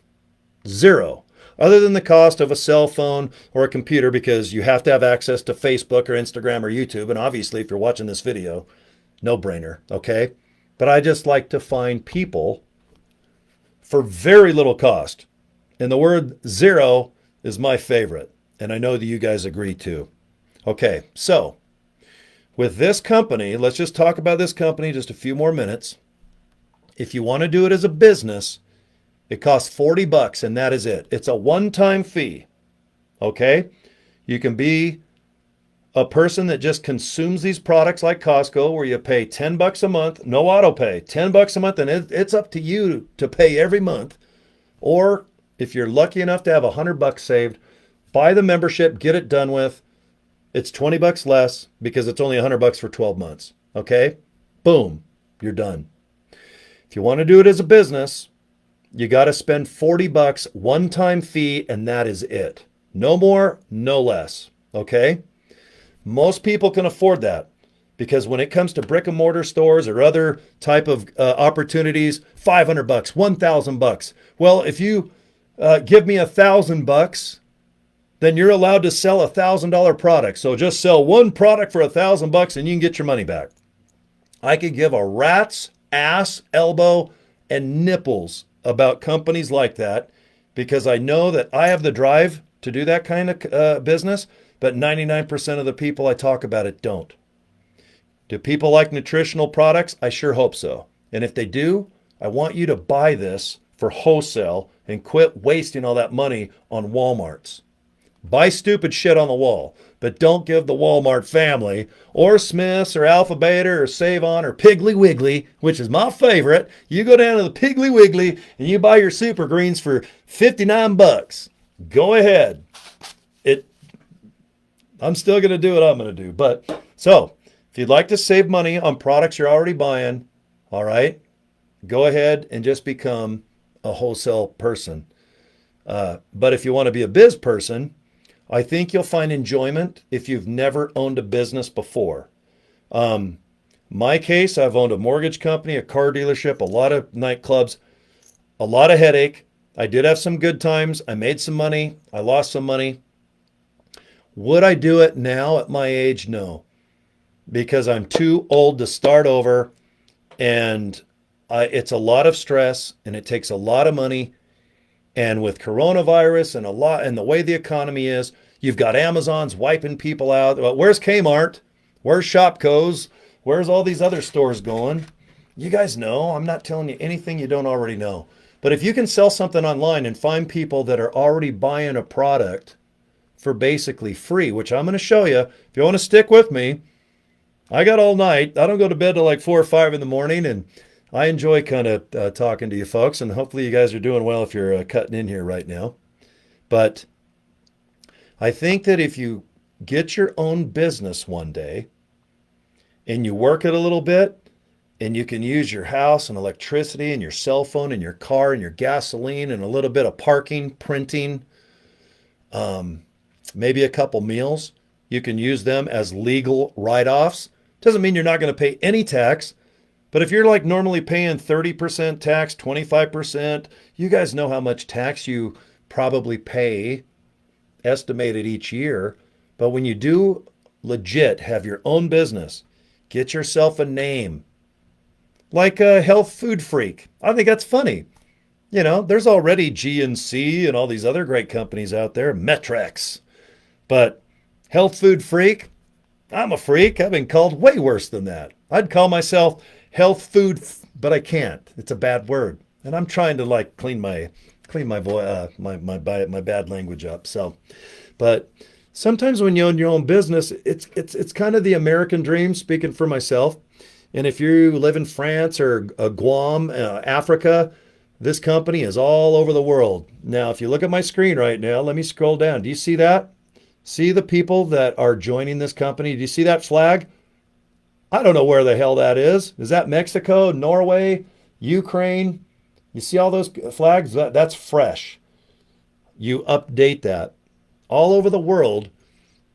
Speaker 1: zero, other than the cost of a cell phone or a computer, because you have to have access to Facebook or Instagram or YouTube. And obviously, if you're watching this video, no brainer, okay? But I just like to find people for very little cost. And the word zero is my favorite. And I know that you guys agree too. Okay, so with this company, let's just talk about this company just a few more minutes. If you want to do it as a business, it costs $40 and that is it. It's a one-time fee, okay? You can be a person that just consumes these products like Costco, where you pay $10 a month, no auto pay, $10 a month, and it's up to you to pay every month. Or if you're lucky enough to have $100 saved, buy the membership, get it done with. It's $20 less because it's only $100 for 12 months. Okay? Boom, you're done. If you want to do it as a business, you got to spend $40 one-time fee, and that is it. No more, no less. Okay? Most people can afford that, because when it comes to brick and mortar stores or other type of opportunities, $500, $1,000. Well, if you give me $1,000, then you're allowed to sell a $1,000 product. So just sell one product for $1,000 and you can get your money back. I could give a rat's ass, elbow, and nipples about companies like that, because I know that I have the drive to do that kind of business, but 99% of the people I talk about it don't. Do people like nutritional products? I sure hope so. And if they do, I want you to buy this for wholesale and quit wasting all that money on Walmarts. Buy stupid shit on the wall, but don't give the Walmart family or Smith's or Alpha Beta or Save-On or Piggly Wiggly, which is my favorite. You go down to the Piggly Wiggly and you buy your super greens for $59. Go ahead. I'm still going to do what I'm going to do. But so if you'd like to save money on products you're already buying, all right, go ahead and just become a wholesale person. But if you want to be a biz person, I think you'll find enjoyment if you've never owned a business before. My case, I've owned a mortgage company, a car dealership, a lot of nightclubs, a lot of headache. I did have some good times. I made some money. I lost some money. Would I do it now at my age? No, because I'm too old to start over, and it's a lot of stress and it takes a lot of money. And with coronavirus and the way the economy is, you've got Amazon's wiping people out. Well, where's Kmart? Where's Shopko's? Where's all these other stores going? You guys know. I'm not telling you anything you don't already know. But if you can sell something online and find people that are already buying a product for basically free, which I'm going to show you. If you want to stick with me, I got all night. I don't go to bed till like 4 or 5 in the morning, and I enjoy kind of talking to you folks, and hopefully you guys are doing well if you're cutting in here right now. But I think that if you get your own business one day and you work it a little bit, and you can use your house and electricity and your cell phone and your car and your gasoline and a little bit of parking, printing, maybe a couple meals, you can use them as legal write-offs. Doesn't mean you're not going to pay any tax. But if you're like normally paying 30% tax, 25%, you guys know how much tax you probably pay estimated each year. But when you do legit have your own business, get yourself a name like a health food freak. I think that's funny. You know, there's already GNC and all these other great companies out there, Metrex. But health food freak, I'm a freak. I've been called way worse than that. I'd call myself health food, but I can't. It's a bad word, and I'm trying to like clean my bad language up. So, but sometimes when you own your own business, it's kind of the American dream. Speaking for myself, and if you live in France or Guam, Africa, this company is all over the world. Now, if you look at my screen right now, let me scroll down. Do you see that? See the people that are joining this company? Do you see that flag? I don't know where the hell that is. Is that Mexico, Norway, Ukraine? You see all those flags? That's fresh. You update that. All over the world,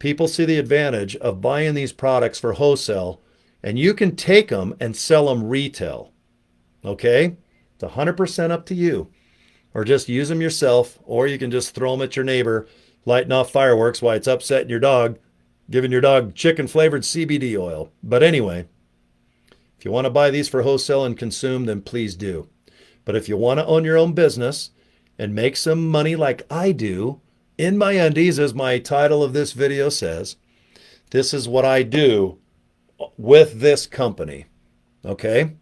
Speaker 1: people see the advantage of buying these products for wholesale, and you can take them and sell them retail. Okay? It's 100% up to you. Or just use them yourself, or you can just throw them at your neighbor, lighting off fireworks while it's upsetting your dog, giving your dog chicken flavored CBD oil. But anyway, if you want to buy these for wholesale and consume, then please do. But if you want to own your own business and make some money like I do, in my undies, as my title of this video says, this is what I do with this company. Okay?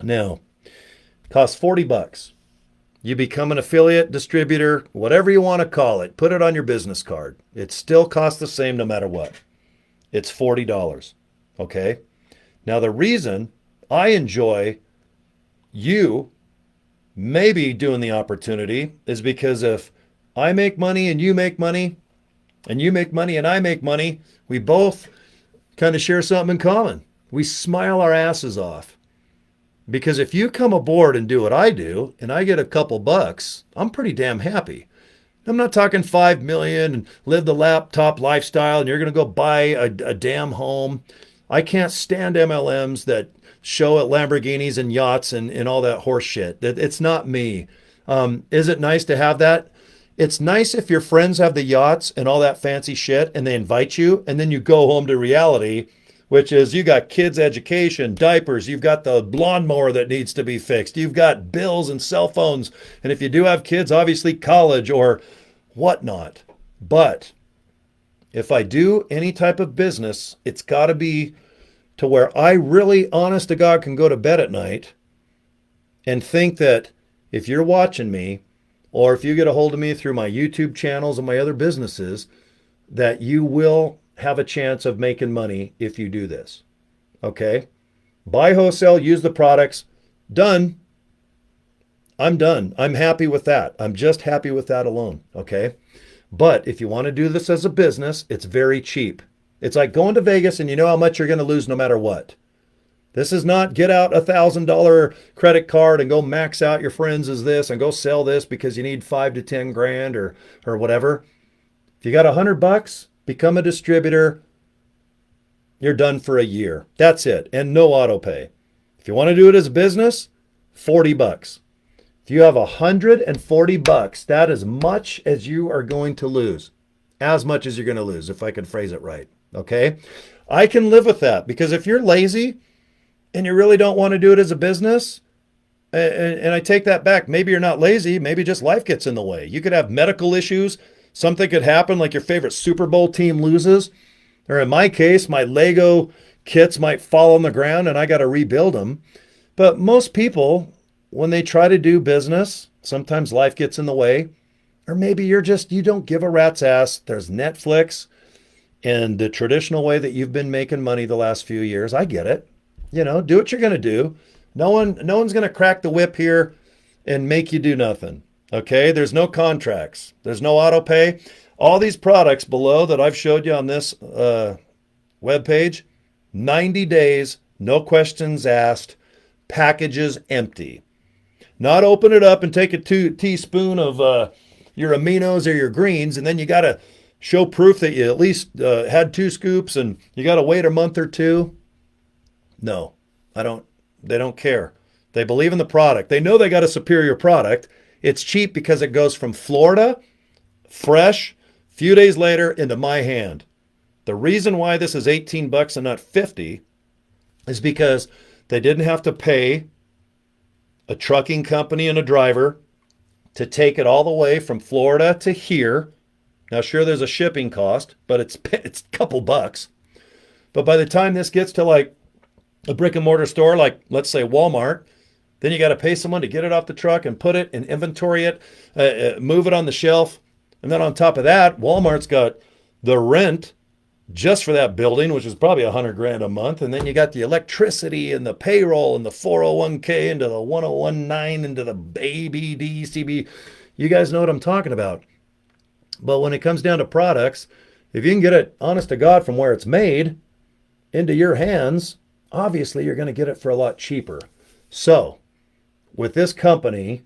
Speaker 1: Now, it costs $40. You become an affiliate, distributor, whatever you want to call it. Put it on your business card. It still costs the same no matter what. It's $40. Okay? Now, the reason I enjoy you maybe doing the opportunity is because if I make money and you make money, and you make money and I make money, we both kind of share something in common. We smile our asses off. Because if you come aboard and do what I do, and I get a couple bucks, I'm pretty damn happy. I'm not talking 5 million and live the laptop lifestyle and you're going to go buy a damn home. I can't stand MLMs that show at Lamborghinis and yachts and all that horse shit. It's not me. Is it nice to have that? It's nice if your friends have the yachts and all that fancy shit and they invite you and then you go home to reality, which is you got kids' education, diapers, you've got the lawnmower that needs to be fixed, you've got bills and cell phones, and if you do have kids, obviously college or whatnot. But if I do any type of business, it's got to be to where I really, honest to God, can go to bed at night and think that if you're watching me, or if you get a hold of me through my YouTube channels and my other businesses, that you will have a chance of making money if you do this. Okay? Buy wholesale, use the products. Done. I'm done. I'm happy with that. I'm just happy with that alone. Okay? But if you want to do this as a business, it's very cheap. It's like going to Vegas and you know how much you're going to lose no matter what. This is not get out $1,000 credit card and go max out your friends as this and go sell this because you need 5 to 10 grand or whatever. If you got $100, become a distributor. You're done for a year. That's it. And no auto pay. If you want to do it as a business, $40. If you have $140, that is much as you are going to lose. As much as you're going to lose, if I can phrase it right. Okay? I can live with that because if you're lazy and you really don't want to do it as a business, and I take that back, maybe you're not lazy, maybe just life gets in the way. You could have medical issues. Something could happen like your favorite Super Bowl team loses. Or in my case, my Lego kits might fall on the ground and I got to rebuild them. But most people, when they try to do business, sometimes life gets in the way. Or maybe you don't give a rat's ass. There's Netflix and the traditional way that you've been making money the last few years. I get it. You know, do what you're going to do. No one's going to crack the whip here and make you do nothing. Okay? There's no contracts. There's no auto pay. All these products below that I've showed you on this webpage, 90 days, no questions asked, packages empty. Not open it up and take a teaspoon of your aminos or your greens, and then you got to show proof that you at least had 2 scoops and you got to wait a month or 2. No, they don't care. They believe in the product. They know they got a superior product. It's cheap because it goes from Florida, fresh, few days later into my hand. The reason why this is $18 and not $50 is because they didn't have to pay a trucking company and a driver to take it all the way from Florida to here. Now, sure, there's a shipping cost, but it's a couple bucks. But by the time this gets to like a brick and mortar store, like let's say Walmart, then you got to pay someone to get it off the truck and put it and inventory it, move it on the shelf. And then on top of that, Walmart's got the rent just for that building, which is probably $100,000 a month. And then you got the electricity and the payroll and the 401k into the 1019 into the ABD, CB. You guys know what I'm talking about. But when it comes down to products, if you can get it, honest to God, from where it's made into your hands, obviously you're going to get it for a lot cheaper. So with this company,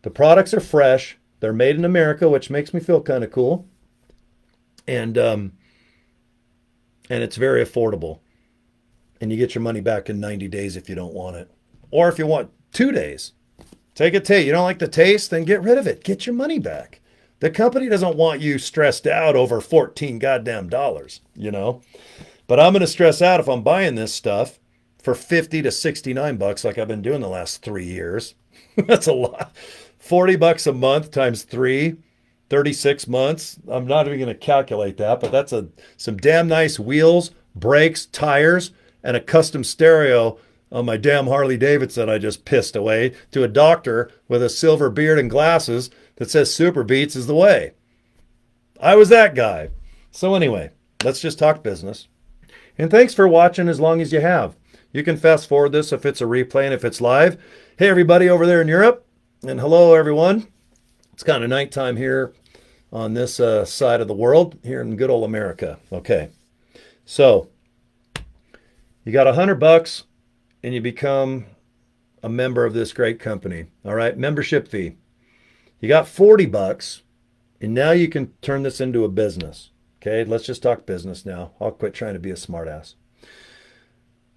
Speaker 1: the products are fresh. They're made in America, which makes me feel kind of cool. And and it's very affordable. And you get your money back in 90 days if you don't want it. Or if you want 2 days, take a taste. You don't like the taste, then get rid of it. Get your money back. The company doesn't want you stressed out over 14 goddamn dollars, you know. But I'm going to stress out if I'm buying this stuff for 50 to 69 bucks like I've been doing the last 3 years. That's a lot. 40 bucks a month times 3, 36 months. I'm not even going to calculate that, but that's some damn nice wheels, brakes, tires, and a custom stereo on my damn Harley Davidson I just pissed away to a doctor with a silver beard and glasses that says Super Beats is the way. I was that guy. So anyway, let's just talk business. And thanks for watching as long as you have. You can fast forward this if it's a replay and if it's live. Hey, everybody over there in Europe. And hello, everyone. It's kind of nighttime here on this side of the world, here in good old America. Okay. So you got $100 and you become a member of this great company. All right. Membership fee. You got $40 and now you can turn this into a business. Okay. Let's just talk business now. I'll quit trying to be a smartass.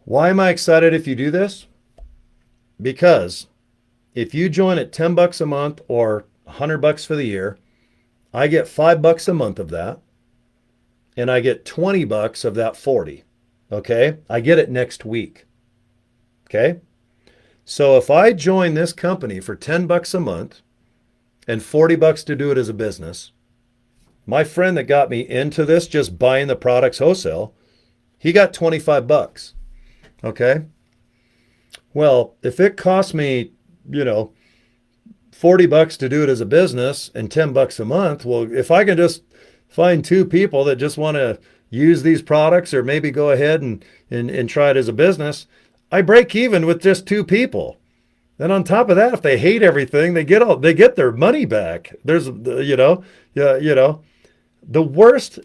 Speaker 1: Why am I excited if you do this? Because if you join at $10 a month or $100 for the year, I get $5 a month of that and I get $20 of that 40. Okay. I get it next week. Okay. So if I join this company for $10 a month and $40 to do it as a business, my friend that got me into this, just buying the products wholesale, he got $25. Okay. Well, if it costs me, $40 to do it as a business and $10 a month, well, if I can just find 2 people that just want to use these products or maybe go ahead and try it as a business, I break even with just 2 people. Then on top of that, if they hate everything, they get their money back. There's, the worst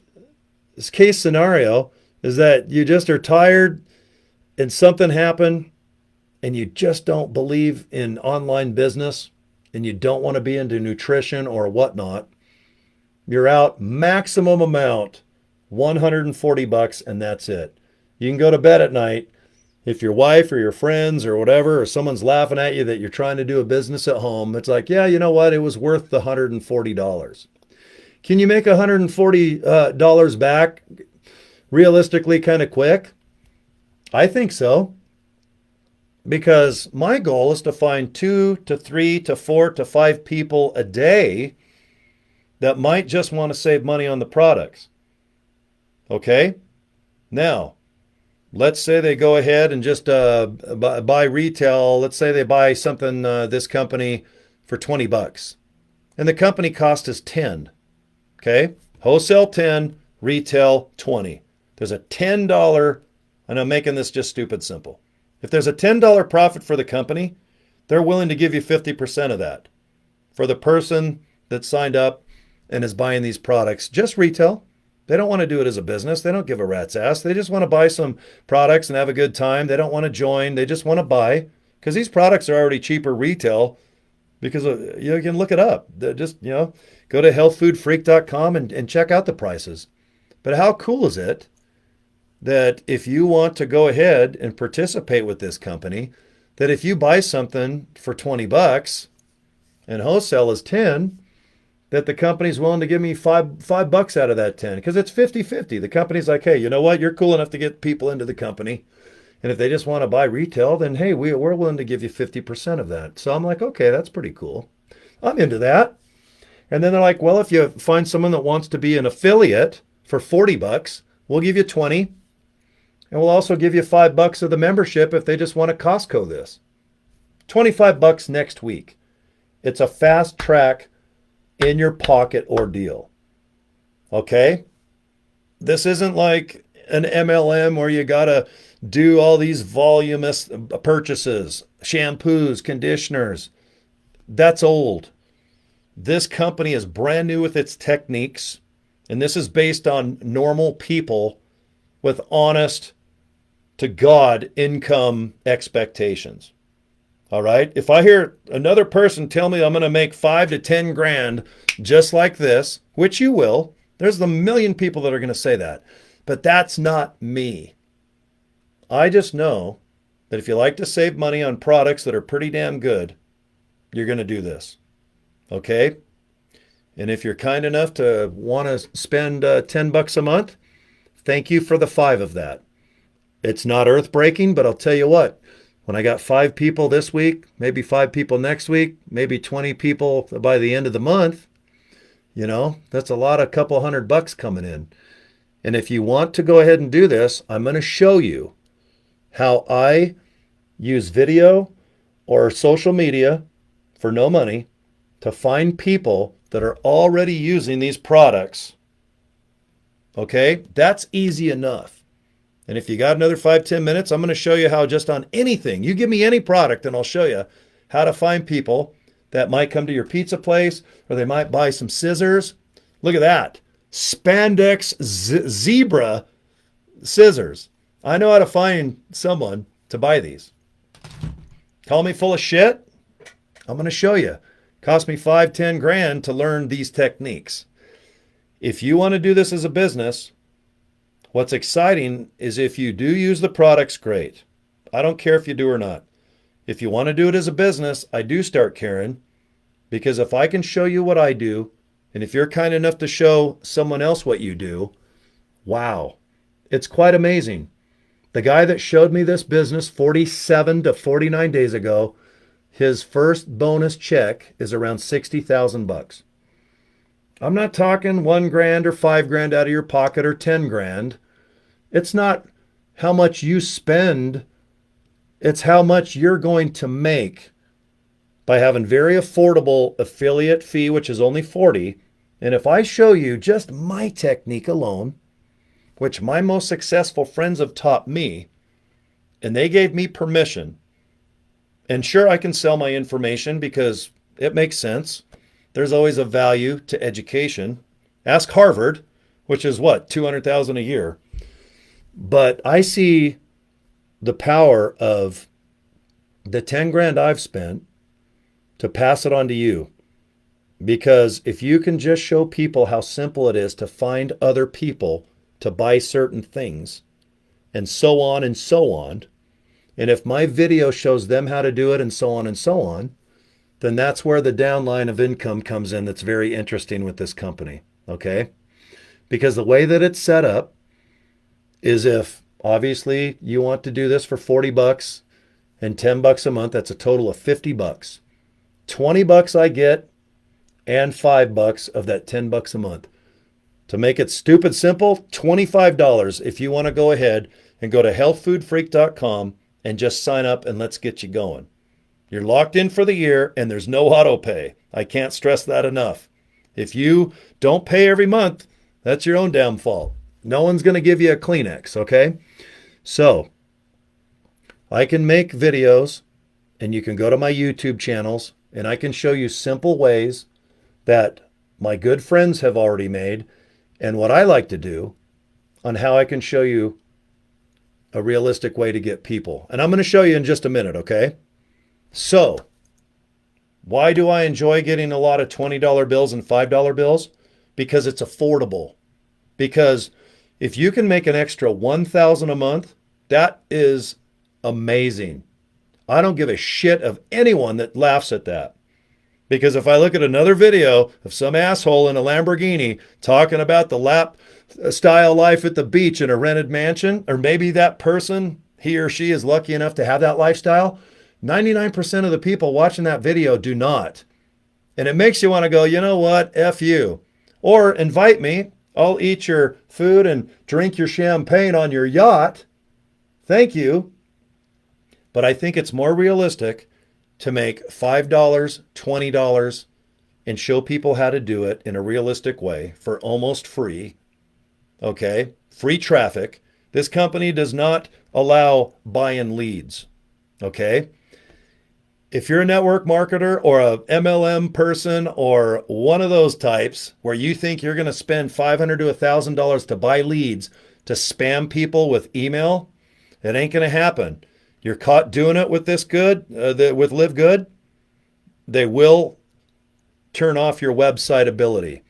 Speaker 1: case scenario is that you just are tired and something happened and you just don't believe in online business and you don't want to be into nutrition or whatnot. You're out maximum amount, $140, and that's it. You can go to bed at night. If your wife or your friends or whatever, or someone's laughing at you that you're trying to do a business at home, it's like, yeah, you know what? It was worth the $140. Can you make $140 back realistically kind of quick? I think so. Because my goal is to find 2 to 3 to 4 to 5 people a day that might just want to save money on the products. Okay? Now, let's say they go ahead and just buy retail. Let's say they buy something, this company, for $20. And the company cost is $10. Okay? Wholesale 10, retail 20. There's a $10, and I'm making this just stupid simple. If there's a $10 profit for the company, they're willing to give you 50% of that for the person that signed up and is buying these products. Just retail. They don't want to do it as a business. They don't give a rat's ass. They just want to buy some products and have a good time. They don't want to join. They just want to buy because these products are already cheaper retail because you can look it up. Just, go to healthfoodfreak.com and check out the prices. But how cool is it that if you want to go ahead and participate with this company, that if you buy something for $20 and wholesale is 10, that the company's willing to give me $5 out of that 10 because it's 50-50. The company's like, hey, you know what? You're cool enough to get people into the company. And if they just want to buy retail, then hey, we're willing to give you 50% of that. So I'm like, okay, that's pretty cool. I'm into that. And then they're like, well, if you find someone that wants to be an affiliate for $40, we'll give you 20. And we'll also give you $5 of the membership if they just want to Costco this. $25 next week. It's a fast track in your pocket ordeal. Okay? This isn't like an MLM where you got to do all these voluminous purchases, shampoos, conditioners. That's old. This company is brand new with its techniques, and this is based on normal people with honest to God income expectations. All right. If I hear another person tell me I'm going to make 5 to 10 grand just like this, which you will, there's a million people that are going to say that. But that's not me. I just know that if you like to save money on products that are pretty damn good, you're going to do this. Okay? And if you're kind enough to want to spend $10 a month, thank you for the 5 of that. It's not earth breaking, but I'll tell you what, when I got 5 people this week, maybe 5 people next week, maybe 20 people by the end of the month, that's a lot, a couple $100 coming in. And if you want to go ahead and do this, I'm going to show you how I use video or social media for no money to find people that are already using these products. Okay? That's easy enough. And if you got another 5-10 minutes, I'm going to show you how just on anything, you give me any product and I'll show you how to find people that might come to your pizza place or they might buy some scissors. Look at that. Spandex zebra scissors. I know how to find someone to buy these. Call me full of shit. I'm going to show you. Cost me $5-10 grand to learn these techniques. If you want to do this as a business, what's exciting is if you do use the products, great. I don't care if you do or not. If you want to do it as a business, I do start caring, because if I can show you what I do, and if you're kind enough to show someone else what you do, wow, it's quite amazing. The guy that showed me this business 47 to 49 days ago, his first bonus check is around $60,000. I'm not talking $1 grand or $5 grand out of your pocket or 10 grand. It's not how much you spend. It's how much you're going to make by having very affordable affiliate fee, which is only 40. And if I show you just my technique alone, which my most successful friends have taught me, and they gave me permission, and sure, I can sell my information because it makes sense. There's always a value to education. Ask Harvard, which is what, $200,000 a year. But I see the power of the 10 grand I've spent to pass it on to you. Because if you can just show people how simple it is to find other people to buy certain things, and so on and so on, and if my video shows them how to do it and so on, then that's where the downline of income comes in. That's very interesting with this company, okay? Because the way that it's set up is, if obviously you want to do this for $40 and $10 a month, that's a total of $50. $20 I get and $5 of that $10 a month. To make it stupid simple, $25 if you want to go ahead and go to healthfoodfreak.com and just sign up and let's get you going. You're locked in for the year and there's no auto pay. I can't stress that enough. If you don't pay every month, that's your own damn fault. No one's going to give you a Kleenex, okay? So, I can make videos and you can go to my YouTube channels and I can show you simple ways that my good friends have already made, and what I like to do on how I can show you a realistic way to get people. And I'm going to show you in just a minute, okay? So, why do I enjoy getting a lot of $20 bills and $5 bills? Because it's affordable. Because if you can make an extra $1,000 a month, that is amazing. I don't give a shit of anyone that laughs at that. Because if I look at another video of some asshole in a Lamborghini talking about the lap style life at the beach in a rented mansion, or maybe that person, he or she is lucky enough to have that lifestyle, 99% of the people watching that video do not. And it makes you want to go, you know what, F you. Or invite me, I'll eat your food and drink your champagne on your yacht. Thank you. But I think it's more realistic to make $5, $20, and show people how to do it in a realistic way for almost free. Okay? Free traffic. This company does not allow buy-in leads. Okay? If you're a network marketer or a MLM person or one of those types where you think you're going to spend $500 to $1,000 to buy leads to spam people with email, it ain't going to happen. You're caught doing it with with LiveGood, they will turn off your website ability,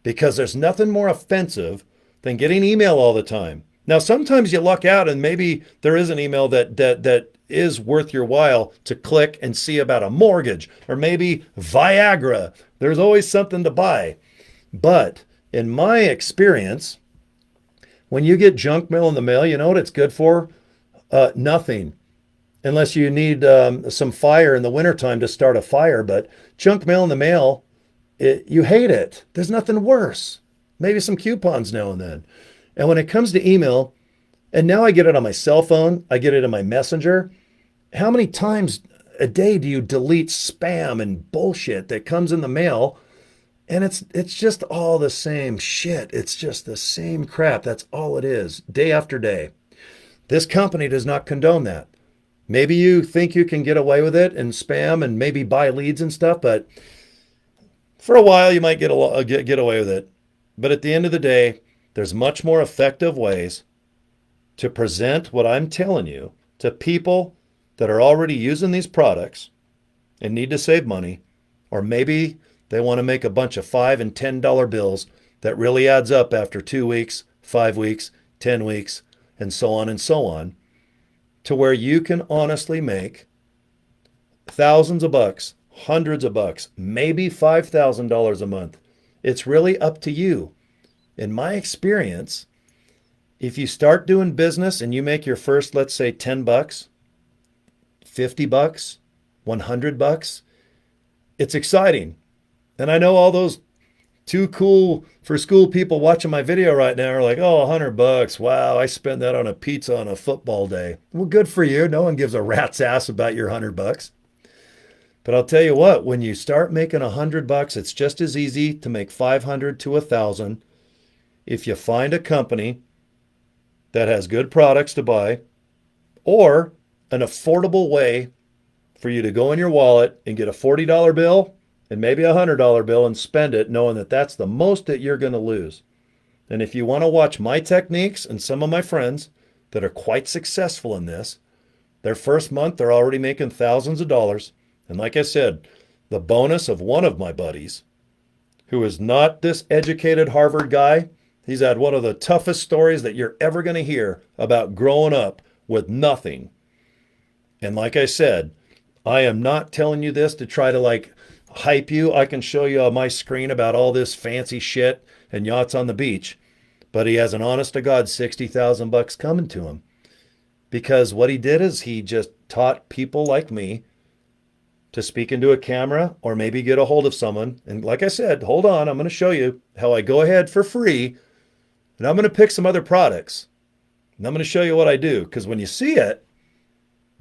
Speaker 1: because there's nothing more offensive than getting email all the time. Now, sometimes you luck out and maybe there is an email that is worth your while to click and see about a mortgage or maybe Viagra. There's always something to buy. But in my experience, when you get junk mail in the mail, you know what it's good for? Nothing. Unless you need some fire in the wintertime to start a fire. But junk mail in the mail, you hate it. There's nothing worse. Maybe some coupons now and then. And when it comes to email, and now I get it on my cell phone, I get it in my messenger. How many times a day do you delete spam and bullshit that comes in the mail? And it's just all the same shit. It's just the same crap. That's all it is, day after day. This company does not condone that. Maybe you think you can get away with it and spam and maybe buy leads and stuff, but for a while you might get away with it. But at the end of the day, there's much more effective ways to present what I'm telling you to people that are already using these products and need to save money, or maybe they want to make a bunch of $5 and $10 bills that really adds up after 2 weeks, 5 weeks, 10 weeks, and so on, to where you can honestly make thousands of bucks, hundreds of bucks, maybe $5,000 a month. It's really up to you. In my experience, if you start doing business and you make your first, let's say 10 bucks, 50 bucks, 100 bucks, it's exciting. And I know all those too cool for school people watching my video right now are like, oh, 100 bucks. Wow, I spent that on a pizza on a football day. Well, good for you. No one gives a rat's ass about your 100 bucks. But I'll tell you what, when you start making 100 bucks, it's just as easy to make 500 to 1,000 if you find a company that has good products to buy or an affordable way for you to go in your wallet and get a $40 bill and maybe a $100 bill and spend it knowing that that's the most that you're going to lose. And if you want to watch my techniques and some of my friends that are quite successful in this, their first month they're already making thousands of dollars. And like I said, the bonus of one of my buddies, who is not this educated Harvard guy, he's had one of the toughest stories that you're ever going to hear about growing up with nothing. And like I said, I am not telling you this to try to hype you. I can show you on my screen about all this fancy shit and yachts on the beach. But he has an honest to God $60,000 coming to him. Because what he did is he just taught people like me to speak into a camera or maybe get a hold of someone. And like I said, hold on, I'm going to show you how I go ahead for free. And I'm going to pick some other products. And I'm going to show you what I do. Because when you see it,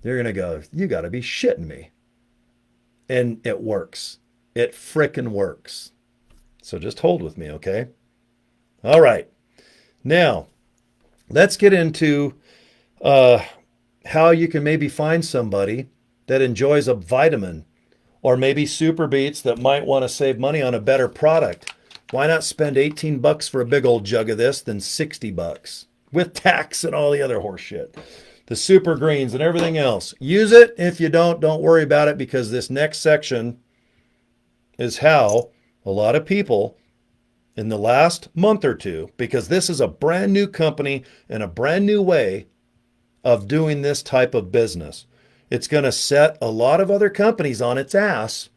Speaker 1: you're going to go, you got to be shitting me. And it works. It frickin' works. So just hold with me, okay? All right. Now, let's get into how you can maybe find somebody that enjoys a vitamin or maybe Super Beats that might want to save money on a better product. Why not spend $18 for a big old jug of this than $60 with tax and all the other horse shit? The super greens and everything else. Use it. If you don't worry about it, because this next section is how a lot of people in the last month or two, because this is a brand new company and a brand new way of doing this type of business. It's going to set a lot of other companies on its ass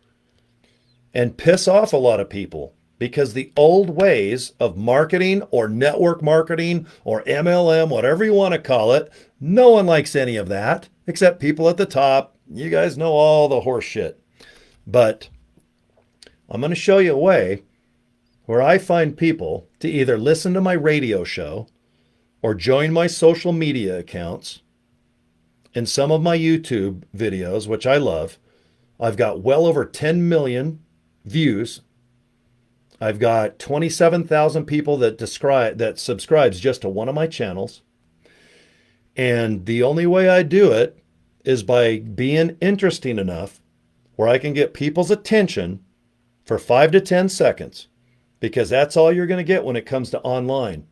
Speaker 1: and piss off a lot of people, because the old ways of marketing or network marketing or MLM, whatever you want to call it, no one likes any of that except people at the top. You guys know all the horse shit. But I'm going to show you a way where I find people to either listen to my radio show or join my social media accounts. In some of my YouTube videos, which I love, I've got well over 10 million views. I've got 27,000 people that subscribes just to one of my channels. And the only way I do it is by being interesting enough where I can get people's attention for 5 to 10 seconds, because that's all you're going to get when it comes to online.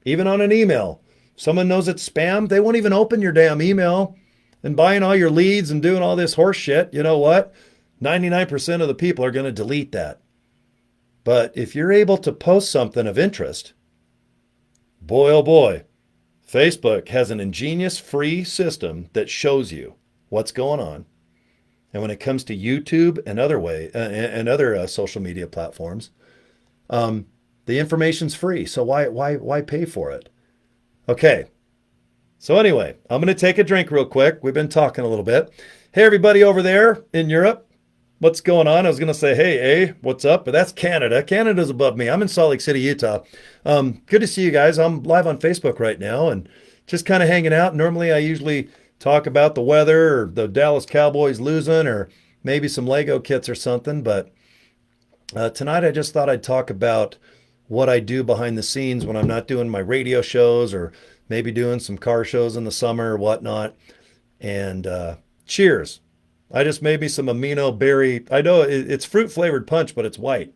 Speaker 1: Even on an email, someone knows it's spam, they won't even open your damn email. And buying all your leads and doing all this horse shit, you know what? 99% of the people are going to delete that. But if you're able to post something of interest, boy, oh boy, Facebook has an ingenious free system that shows you what's going on. And when it comes to YouTube and other social media platforms, the information's free. So why pay for it? Okay. So anyway, I'm going to take a drink real quick. We've been talking a little bit. Hey, everybody over there in Europe, what's going on? I was going to say, hey, what's up? But that's Canada. Canada's above me. I'm in Salt Lake City, Utah. Good to see you guys. I'm live on Facebook right now and just kind of hanging out. Normally, I usually talk about the weather or the Dallas Cowboys losing or maybe some Lego kits or something. But tonight, I just thought I'd talk about what I do behind the scenes when I'm not doing my radio shows or maybe doing some car shows in the summer or whatnot. And cheers. I just made me some amino berry. I know it's fruit flavored punch, but it's white.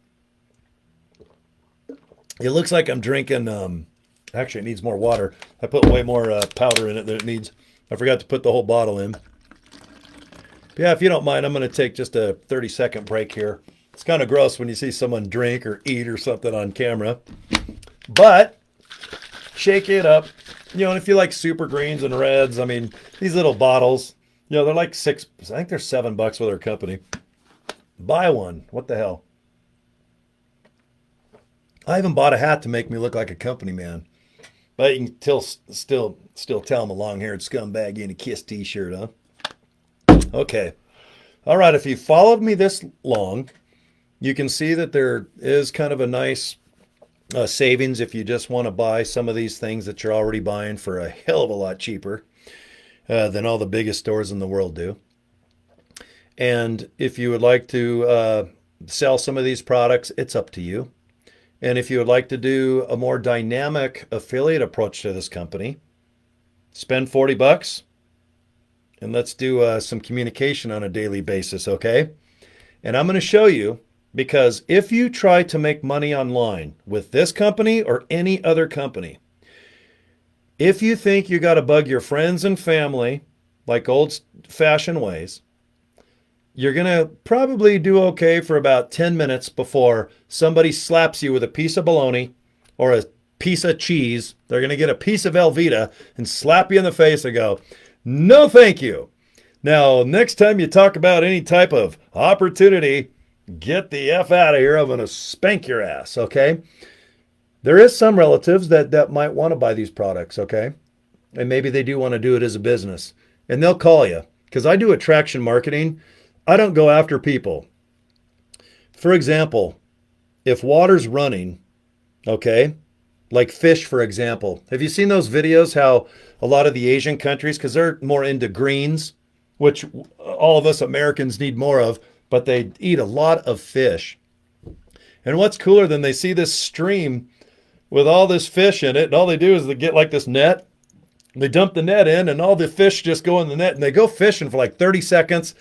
Speaker 1: It looks like I'm drinking, actually it needs more water. I put way more powder in it than it needs. I forgot to put the whole bottle in. Yeah, if you don't mind, I'm going to take just a 30-second break here. It's kind of gross when you see someone drink or eat or something on camera. But shake it up. You know, and if you like super greens and reds, I mean, these little bottles, you know, they're like I think they're $7 with their company. Buy one. What the hell? I even bought a hat to make me look like a company man. But you can still tell I'm a long-haired scumbag in a KISS t-shirt, huh? Okay. All right, if you followed me this long, you can see that there is kind of a nice savings if you just want to buy some of these things that you're already buying for a hell of a lot cheaper than all the biggest stores in the world do. And if you would like to sell some of these products, it's up to you. And if you would like to do a more dynamic affiliate approach to this company, spend $40 and let's do some communication on a daily basis, okay? And I'm going to show you, because if you try to make money online with this company or any other company, if you think you got to bug your friends and family like old-fashioned ways, you're going to probably do okay for about 10 minutes before somebody slaps you with a piece of bologna or a piece of cheese. They're going to get a piece of Velveeta and slap you in the face and go, no, thank you. Now, next time you talk about any type of opportunity, get the F out of here. I'm going to spank your ass, okay? There is some relatives that might want to buy these products, okay? And maybe they do want to do it as a business. And they'll call you, because I do attraction marketing. I don't go after people. For example, if water's running, okay, like fish, for example. Have you seen those videos how a lot of the Asian countries, because they're more into greens, which all of us Americans need more of, but they eat a lot of fish. And what's cooler than they see this stream with all this fish in it, and all they do is they get like this net, they dump the net in, and all the fish just go in the net, and they go fishing for like 30 seconds,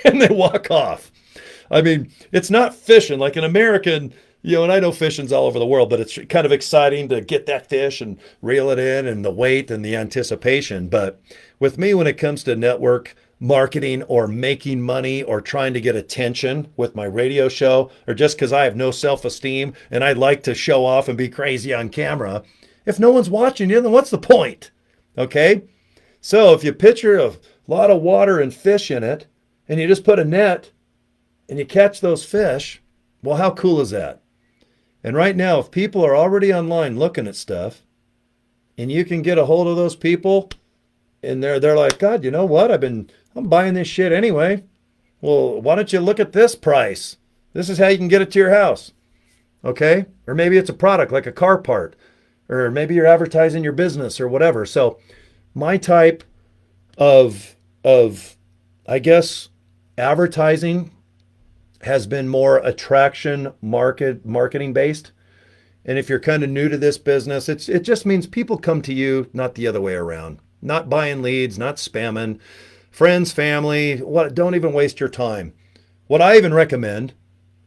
Speaker 1: and they walk off. I mean, it's not fishing like an American, you know, and I know fishing's all over the world, but it's kind of exciting to get that fish and reel it in and the weight and the anticipation. But with me, when it comes to network marketing or making money or trying to get attention with my radio show, or just because I have no self-esteem and I like to show off and be crazy on camera, if no one's watching you, then what's the point? Okay? So if you picture a lot of water and fish in it, and you just put a net and you catch those fish, well, how cool is that? And right now, if people are already online looking at stuff, and you can get a hold of those people, and they're like, God, you know what? I'm buying this shit anyway. Well, why don't you look at this price? This is how you can get it to your house. Okay? Or maybe it's a product like a car part, or maybe you're advertising your business or whatever. So my type of I guess advertising has been more attraction marketing based. And if you're kind of new to this business, it just means people come to you, not the other way around. Not buying leads, not spamming. Friends, family, don't even waste your time. What I even recommend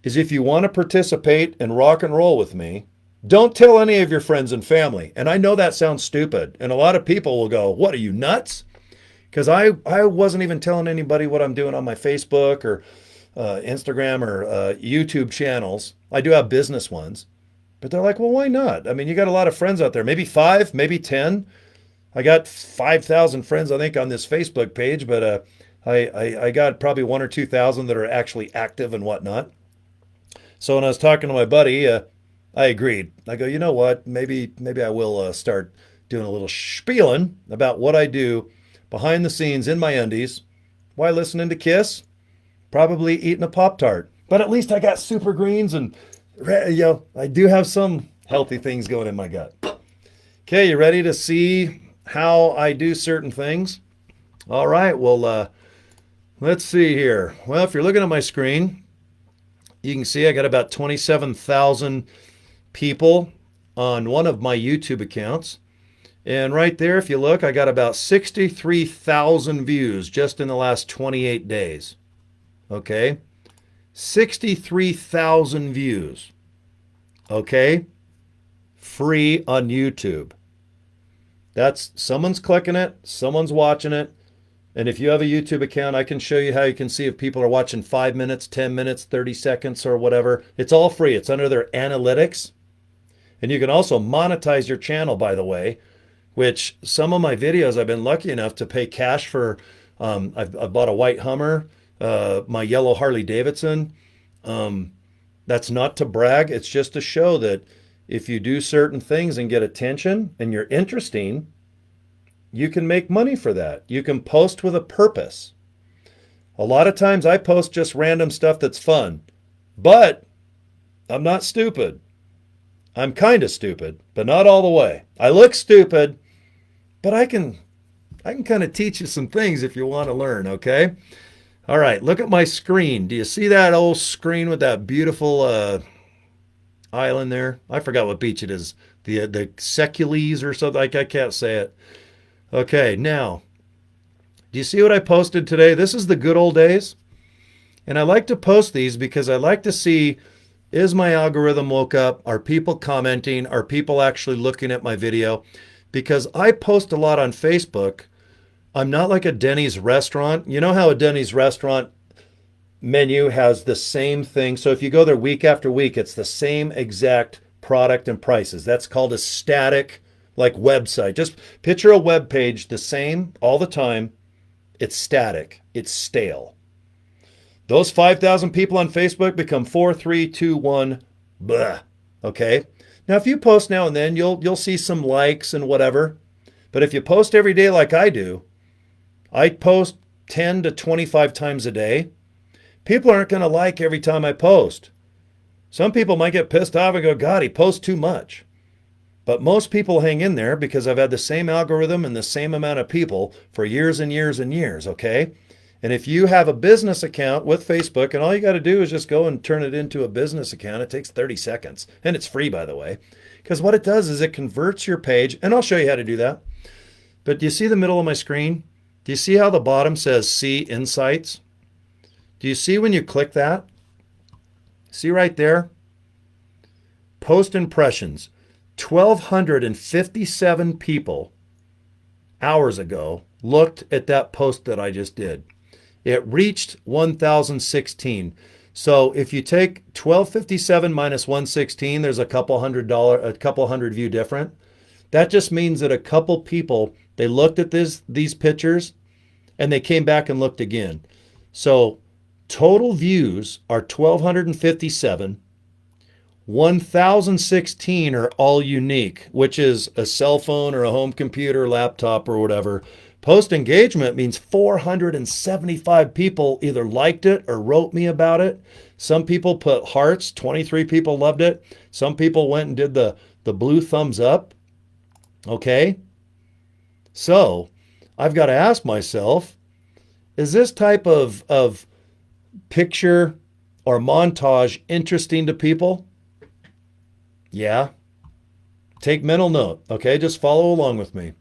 Speaker 1: is if you want to participate and rock and roll with me, don't tell any of your friends and family. And I know that sounds stupid. And a lot of people will go, what, are you nuts? Because I wasn't even telling anybody what I'm doing on my Facebook or Instagram or YouTube channels. I do have business ones. But they're like, well, why not? I mean, you got a lot of friends out there, maybe 5, maybe 10. I got 5,000 friends, I think, on this Facebook page, but I got probably 1 or 2,000 that are actually active and whatnot. So when I was talking to my buddy, I agreed. I go, you know what? Maybe I will start doing a little spieling about what I do behind the scenes in my undies. Why listening to Kiss? Probably eating a Pop-Tart. But at least I got super greens and I do have some healthy things going in my gut. Okay, you ready to see how I do certain things? All right, well, let's see here. Well, if you're looking at my screen, you can see I got about 27,000 people on one of my YouTube accounts. And right there, if you look, I got about 63,000 views just in the last 28 days. Okay? 63,000 views. Okay? Free on YouTube. That's someone's clicking it, someone's watching it. And if you have a YouTube account, I can show you how you can see if people are watching 5 minutes, 10 minutes, 30 seconds, or whatever. It's all free. It's under their analytics. And you can also monetize your channel, by the way, which some of my videos I've been lucky enough to pay cash for. I've bought a white Hummer, my yellow Harley Davidson. That's not to brag. It's just to show that if you do certain things and get attention and you're interesting, you can make money for that. You can post with a purpose. A lot of times I post just random stuff that's fun, but I'm not stupid. I'm kind of stupid, but not all the way. I look stupid, but I can kind of teach you some things if you want to learn, okay? All right, look at my screen. Do you see that old screen with that beautiful island there? I forgot what beach it is. The Secules or something. I can't say it. Okay, now, do you see what I posted today? This is the good old days. And I like to post these because I like to see, is my algorithm woke up? Are people commenting? Are people actually looking at my video? Because I post a lot on Facebook. I'm not like a Denny's restaurant. You know how a Denny's restaurant menu has the same thing? So if you go there week after week, it's the same exact product and prices. That's called a static like website. Just picture a web page the same all the time. It's static. It's stale. Those 5,000 people on Facebook become 4, 3, 2, 1. Blah. Okay. Now, if you post now and then, you'll see some likes and whatever. But if you post every day like I do, I post 10 to 25 times a day. People aren't going to like every time I post. Some people might get pissed off and go, God, he posts too much. But most people hang in there because I've had the same algorithm and the same amount of people for years and years and years, okay? And if you have a business account with Facebook, and all you got to do is just go and turn it into a business account, it takes 30 seconds. And it's free, by the way. Because what it does is it converts your page, and I'll show you how to do that. But do you see the middle of my screen? Do you see how the bottom says See Insights? Do you see when you click that? See right there? Post impressions. 1,257 people hours ago looked at that post that I just did. It reached 1,016. So if you take 1,257 minus 116, there's a couple hundred view different. That just means that a couple people, they looked at these pictures and they came back and looked again. So total views are 1,257. 1,016 are all unique, which is a cell phone or a home computer, laptop, or whatever. Post engagement means 475 people either liked it or wrote me about it. Some people put hearts, 23 people loved it. Some people went and did the blue thumbs up. Okay? So I've got to ask myself, is this type of picture or montage interesting to people? Yeah. Take mental note, okay? Just follow along with me.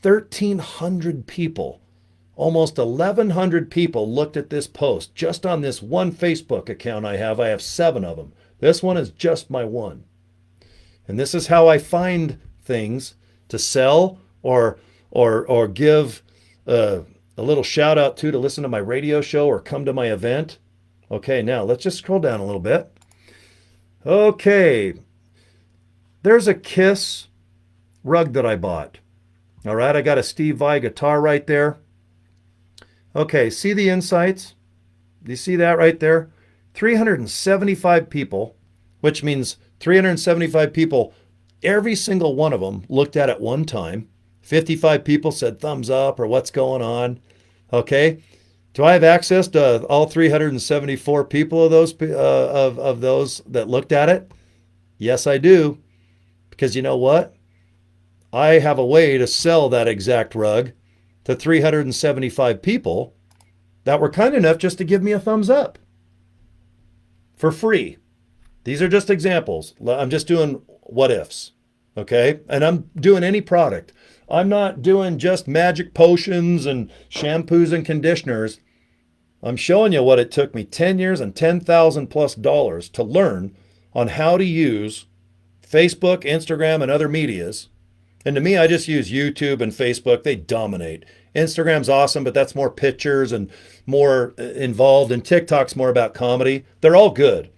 Speaker 1: 1,300 people, almost 1,100 people looked at this post just on this one Facebook account I have. I have 7 of them. This one is just my one. And this is how I find things to sell or give a little shout out to listen to my radio show or come to my event. Okay, now let's just scroll down a little bit. Okay. There's a Kiss rug that I bought. All right, I got a Steve Vai guitar right there. Okay, see the insights? Do you see that right there? 375 people, which means 375 people, every single one of them looked at it one time. 55 people said thumbs up or what's going on. Okay. Do I have access to all 374 people of those that looked at it? Yes, I do. Because you know what? I have a way to sell that exact rug to 375 people that were kind enough just to give me a thumbs up for free. These are just examples. I'm just doing what ifs, okay? And I'm doing any product. I'm not doing just magic potions and shampoos and conditioners. I'm showing you what it took me 10 years and $10,000+ to learn on how to use Facebook, Instagram, and other medias. And to me, I just use YouTube and Facebook. They dominate. Instagram's awesome, but that's more pictures and more involved. And TikTok's more about comedy. They're all good.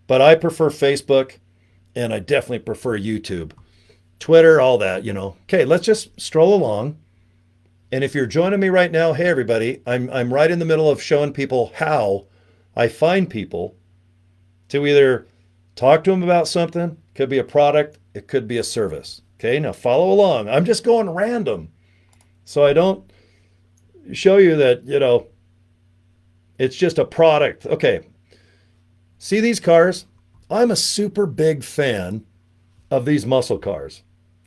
Speaker 1: But I prefer Facebook, and I definitely prefer YouTube. Twitter, all that, you know. Okay, let's just stroll along. And if you're joining me right now, hey, everybody, I'm right in the middle of showing people how I find people to either talk to them about something. It could be a product. It could be a service. Okay, now follow along. I'm just going random. So I don't show you that, you know, it's just a product. Okay, see these cars? I'm a super big fan of these muscle cars.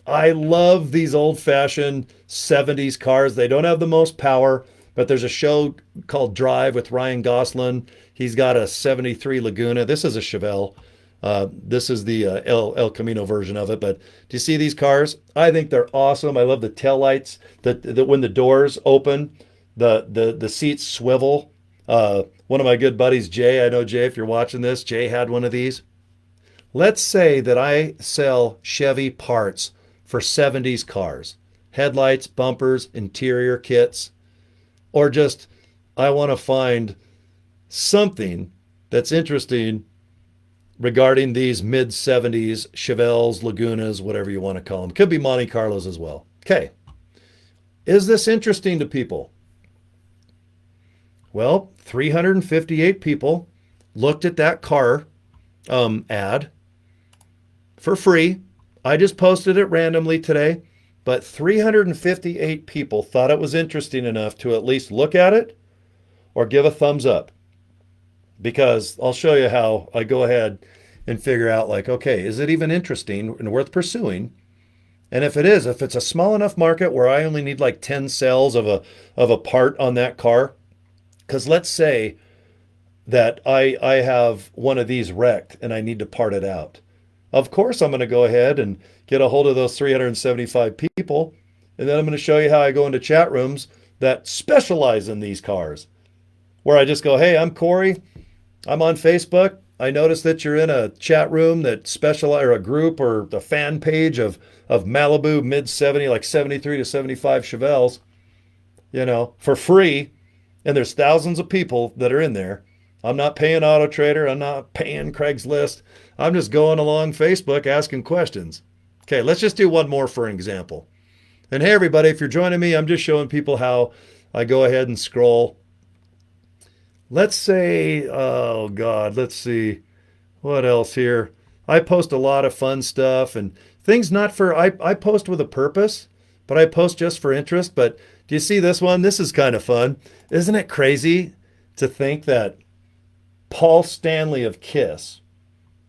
Speaker 1: I love these old-fashioned 70s cars. They don't have the most power, but there's a show called Drive with Ryan Gosling. He's got a 73 Laguna. This is a Chevelle. This is the El Camino version of it. But do you see these cars? I think they're awesome. I love the taillights. That when the doors open, the seats swivel. One of my good buddies, Jay, I know Jay, if you're watching this, Jay had one of these. Let's say that I sell Chevy parts for 70s cars. Headlights, bumpers, interior kits, or just I want to find something that's interesting regarding these mid-70s Chevelles, Lagunas, whatever you want to call them. Could be Monte Carlos as well. Okay. Is this interesting to people? Well, 358 people looked at that car ad for free. I just posted it randomly today, but 358 people thought it was interesting enough to at least look at it or give a thumbs up. Because I'll show you how I go ahead and figure out, like, okay, is it even interesting and worth pursuing? And if it is, if it's a small enough market where I only need like 10 sales of a part on that car, because let's say that I have one of these wrecked and I need to part it out. Of course, I'm going to go ahead and get a hold of those 375 people, and then I'm going to show you how I go into chat rooms that specialize in these cars, where I just go, hey, I'm Cory. I'm on Facebook. I noticed that you're in a chat room that specialize, or a group or the fan page of Malibu mid-70, like 73 to 75 Chevelles, you know, for free. And there's thousands of people that are in there. I'm not paying Auto Trader. I'm not paying Craigslist. I'm just going along Facebook asking questions. Okay, let's just do one more for an example. And hey, everybody, if you're joining me, I'm just showing people how I go ahead and scroll. Let's say, oh God, let's see. What else here? I post a lot of fun stuff and things not for, I post with a purpose, but I post just for interest. But do you see this one? This is kind of fun. Isn't it crazy to think that Paul Stanley of Kiss,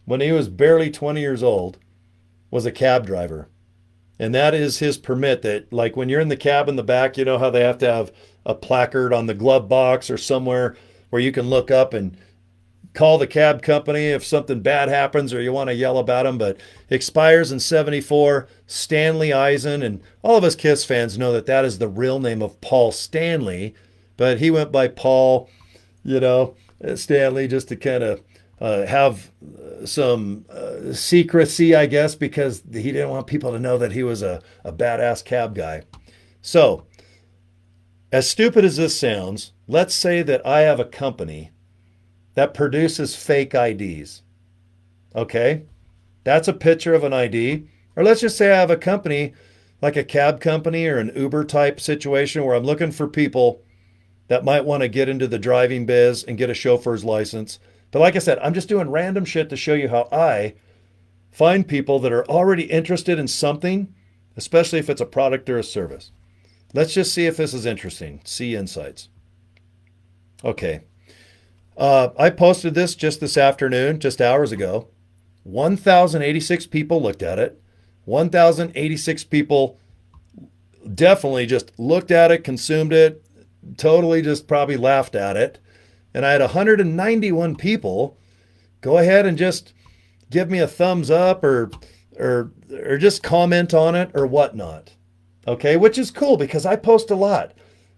Speaker 1: when he was barely 20 years old, was a cab driver? And that is his permit that, like, when you're in the cab in the back, you know how they have to have a placard on the glove box or somewhere where you can look up and call the cab company if something bad happens or you want to yell about them. But expires in 74, Stanley Eisen. And all of us Kiss fans know that that is the real name of Paul Stanley. But he went by Paul, you know, Stanley, just to kind of have some secrecy, I guess, because he didn't want people to know that he was a badass cab guy. So, as stupid as this sounds, let's say that I have a company that produces fake IDs. Okay? That's a picture of an ID. Or let's just say I have a company, like a cab company or an Uber type situation where I'm looking for people that might want to get into the driving biz and get a chauffeur's license. But like I said, I'm just doing random shit to show you how I find people that are already interested in something, especially if it's a product or a service. Let's just see if this is interesting. See insights. Okay. I posted this just this afternoon, just hours ago. 1,086 people looked at it. 1,086 people definitely just looked at it, consumed it, totally just probably laughed at it. And I had 191 people go ahead and just give me a thumbs up or just comment on it or whatnot. Okay, which is cool because I post a lot.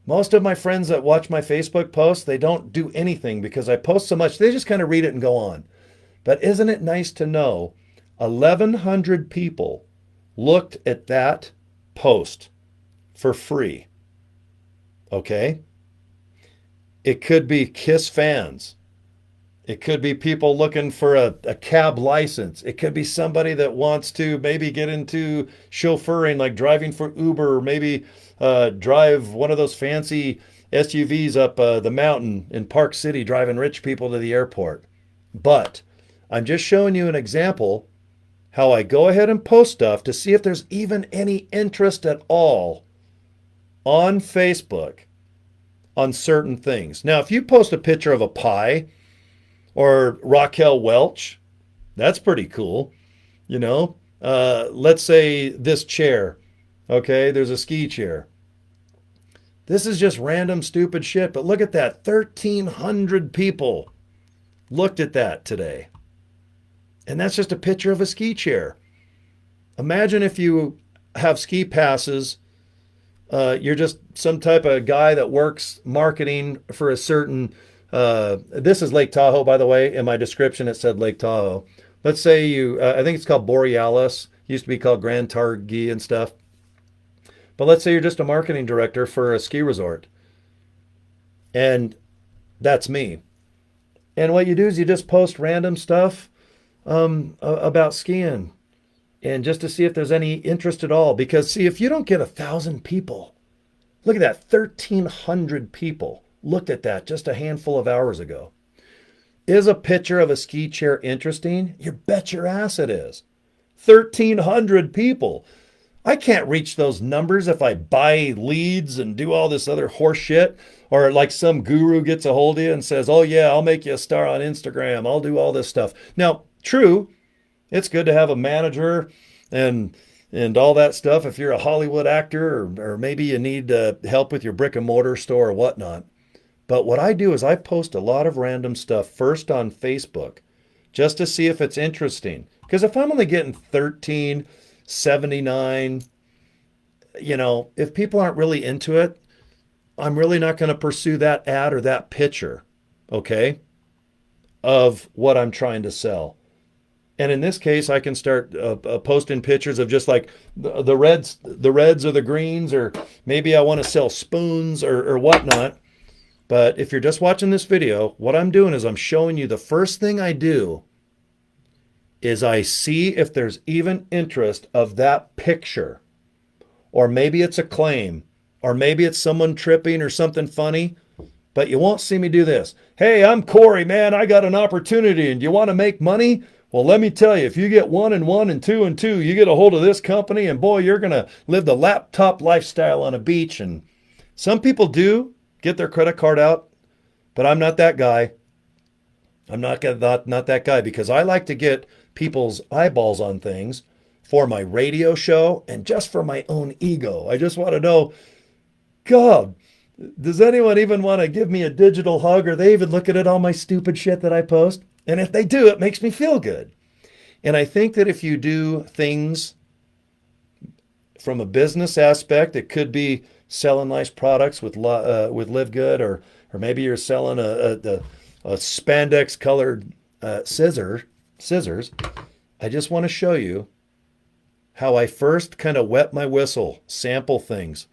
Speaker 1: Most of my friends that watch my Facebook posts, they don't do anything because I post so much. They just kind of read it and go on. But isn't it nice to know 1,100 people looked at that post for free? Okay? It could be KISS fans. It could be people looking for a cab license. It could be somebody that wants to maybe get into chauffeuring, like driving for Uber, or maybe drive one of those fancy SUVs up the mountain in Park City, driving rich people to the airport. But I'm just showing you an example how I go ahead and post stuff to see if there's even any interest at all on Facebook on certain things. Now, if you post a picture of a pie or Raquel Welch, that's pretty cool. You know, let's say this chair. Okay, there's a ski chair. This is just random stupid shit, but look at that. 1,300 people looked at that today. And that's just a picture of a ski chair. Imagine if you have ski passes. You're just some type of guy that works marketing for a certain, this is Lake Tahoe, by the way. In my description, it said Lake Tahoe. Let's say you, I think it's called Borealis. Used to be called Grand Targhee and stuff. But let's say you're just a marketing director for a ski resort. And that's me. And what you do is you just post random stuff about skiing. And just to see if there's any interest at all. Because, see, if you don't get 1,000 people, look at that, 1,300 people looked at that just a handful of hours ago. Is a picture of a ski chair interesting? You bet your ass it is. 1,300 people. I can't reach those numbers if I buy leads and do all this other horse shit. Or like some guru gets a hold of you and says, oh yeah, I'll make you a star on Instagram. I'll do all this stuff. Now, true, it's good to have a manager and all that stuff if you're a Hollywood actor or maybe you need help with your brick and mortar store or whatnot. But what I do is I post a lot of random stuff first on Facebook just to see if it's interesting. Because if I'm only getting 1379, you know, if people aren't really into it, I'm really not going to pursue that ad or that picture, okay, of what I'm trying to sell. And in this case, I can start posting pictures of just like the reds or the greens, or maybe I want to sell spoons or whatnot. But if you're just watching this video, what I'm doing is I'm showing you the first thing I do is I see if there's even interest of that picture. Or maybe it's a claim. Or maybe it's someone tripping or something funny. But you won't see me do this. Hey, I'm Cory, man. I got an opportunity and you want to make money? Well, let me tell you, if you get 1 and 1 and 2 and 2, you get a hold of this company and boy, you're going to live the laptop lifestyle on a beach. And some people do get their credit card out, but I'm not that guy. I'm not that guy because I like to get people's eyeballs on things for my radio show and just for my own ego. I just want to know, God, does anyone even want to give me a digital hug or they even look at all my stupid shit that I post? And if they do, it makes me feel good. And I think that if you do things from a business aspect, it could be selling nice products with LiveGood, or maybe you're selling a spandex colored scissors. I just want to show you how I first kind of wet my whistle, sample things,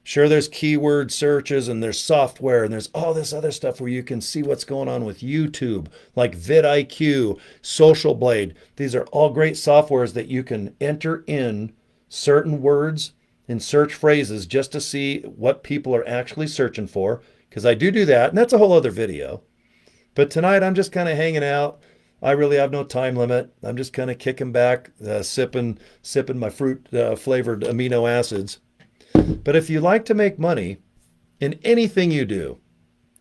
Speaker 1: Sure, there's keyword searches and there's software and there's all this other stuff where you can see what's going on with YouTube, like vidIQ, Social Blade. These are all great softwares that you can enter in certain words and search phrases just to see what people are actually searching for. Because I do that, and that's a whole other video. But tonight I'm just kind of hanging out. I really have no time limit. I'm just kind of kicking back, sipping my fruit flavored amino acids. But if you like to make money in anything you do,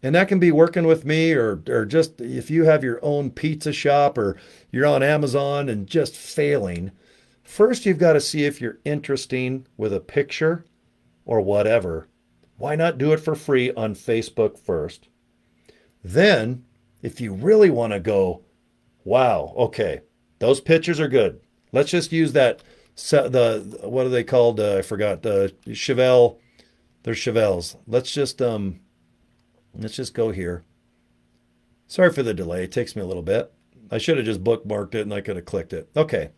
Speaker 1: and that can be working with me or just if you have your own pizza shop or you're on Amazon and just failing, first you've got to see if you're interesting with a picture or whatever. Why not do it for free on Facebook first? Then, if you really want to go, wow, okay, those pictures are good. Let's just use that. What are they called? I forgot. Chevelle. They're Chevelles. Let's just go here. Sorry for the delay. It takes me a little bit. I should have just bookmarked it and I could have clicked it. Okay,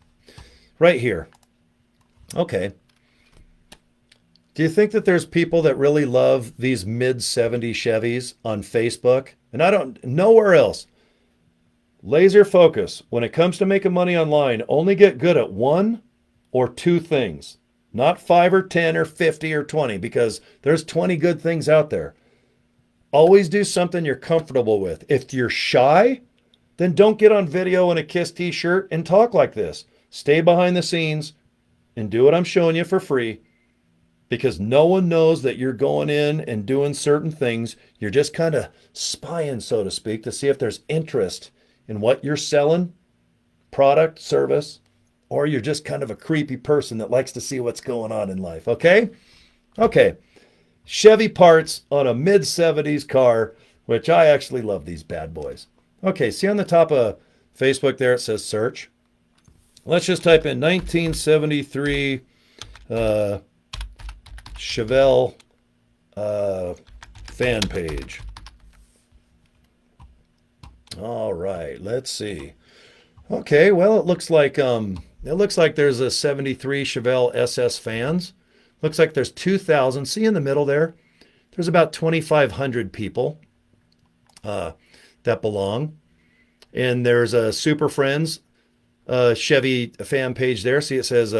Speaker 1: right here. Okay. Do you think that there's people that really love these mid-70 Chevys on Facebook? And I don't, nowhere else. Laser focus. When it comes to making money online, only get good at one or two things. Not 5 or 10 or 50 or 20, because there's 20 good things out there. Always do something you're comfortable with. If you're shy, then don't get on video in a KISS t-shirt and talk like this. Stay behind the scenes and do what I'm showing you for free, because no one knows that you're going in and doing certain things. You're just kind of spying, so to speak, to see if there's interest in what you're selling, product, service, or you're just kind of a creepy person that likes to see what's going on in life, okay? Okay, Chevy parts on a mid-70s car, which I actually love these bad boys. Okay, see on the top of Facebook there, it says search. Let's just type in 1973 Chevelle fan page. All right, let's see. Okay, well, it looks like there's a 73 Chevelle SS fans. Looks like there's 2,000. See in the middle there? There's about 2,500 people that belong. And there's a Super Friends Chevy fan page there. See, it says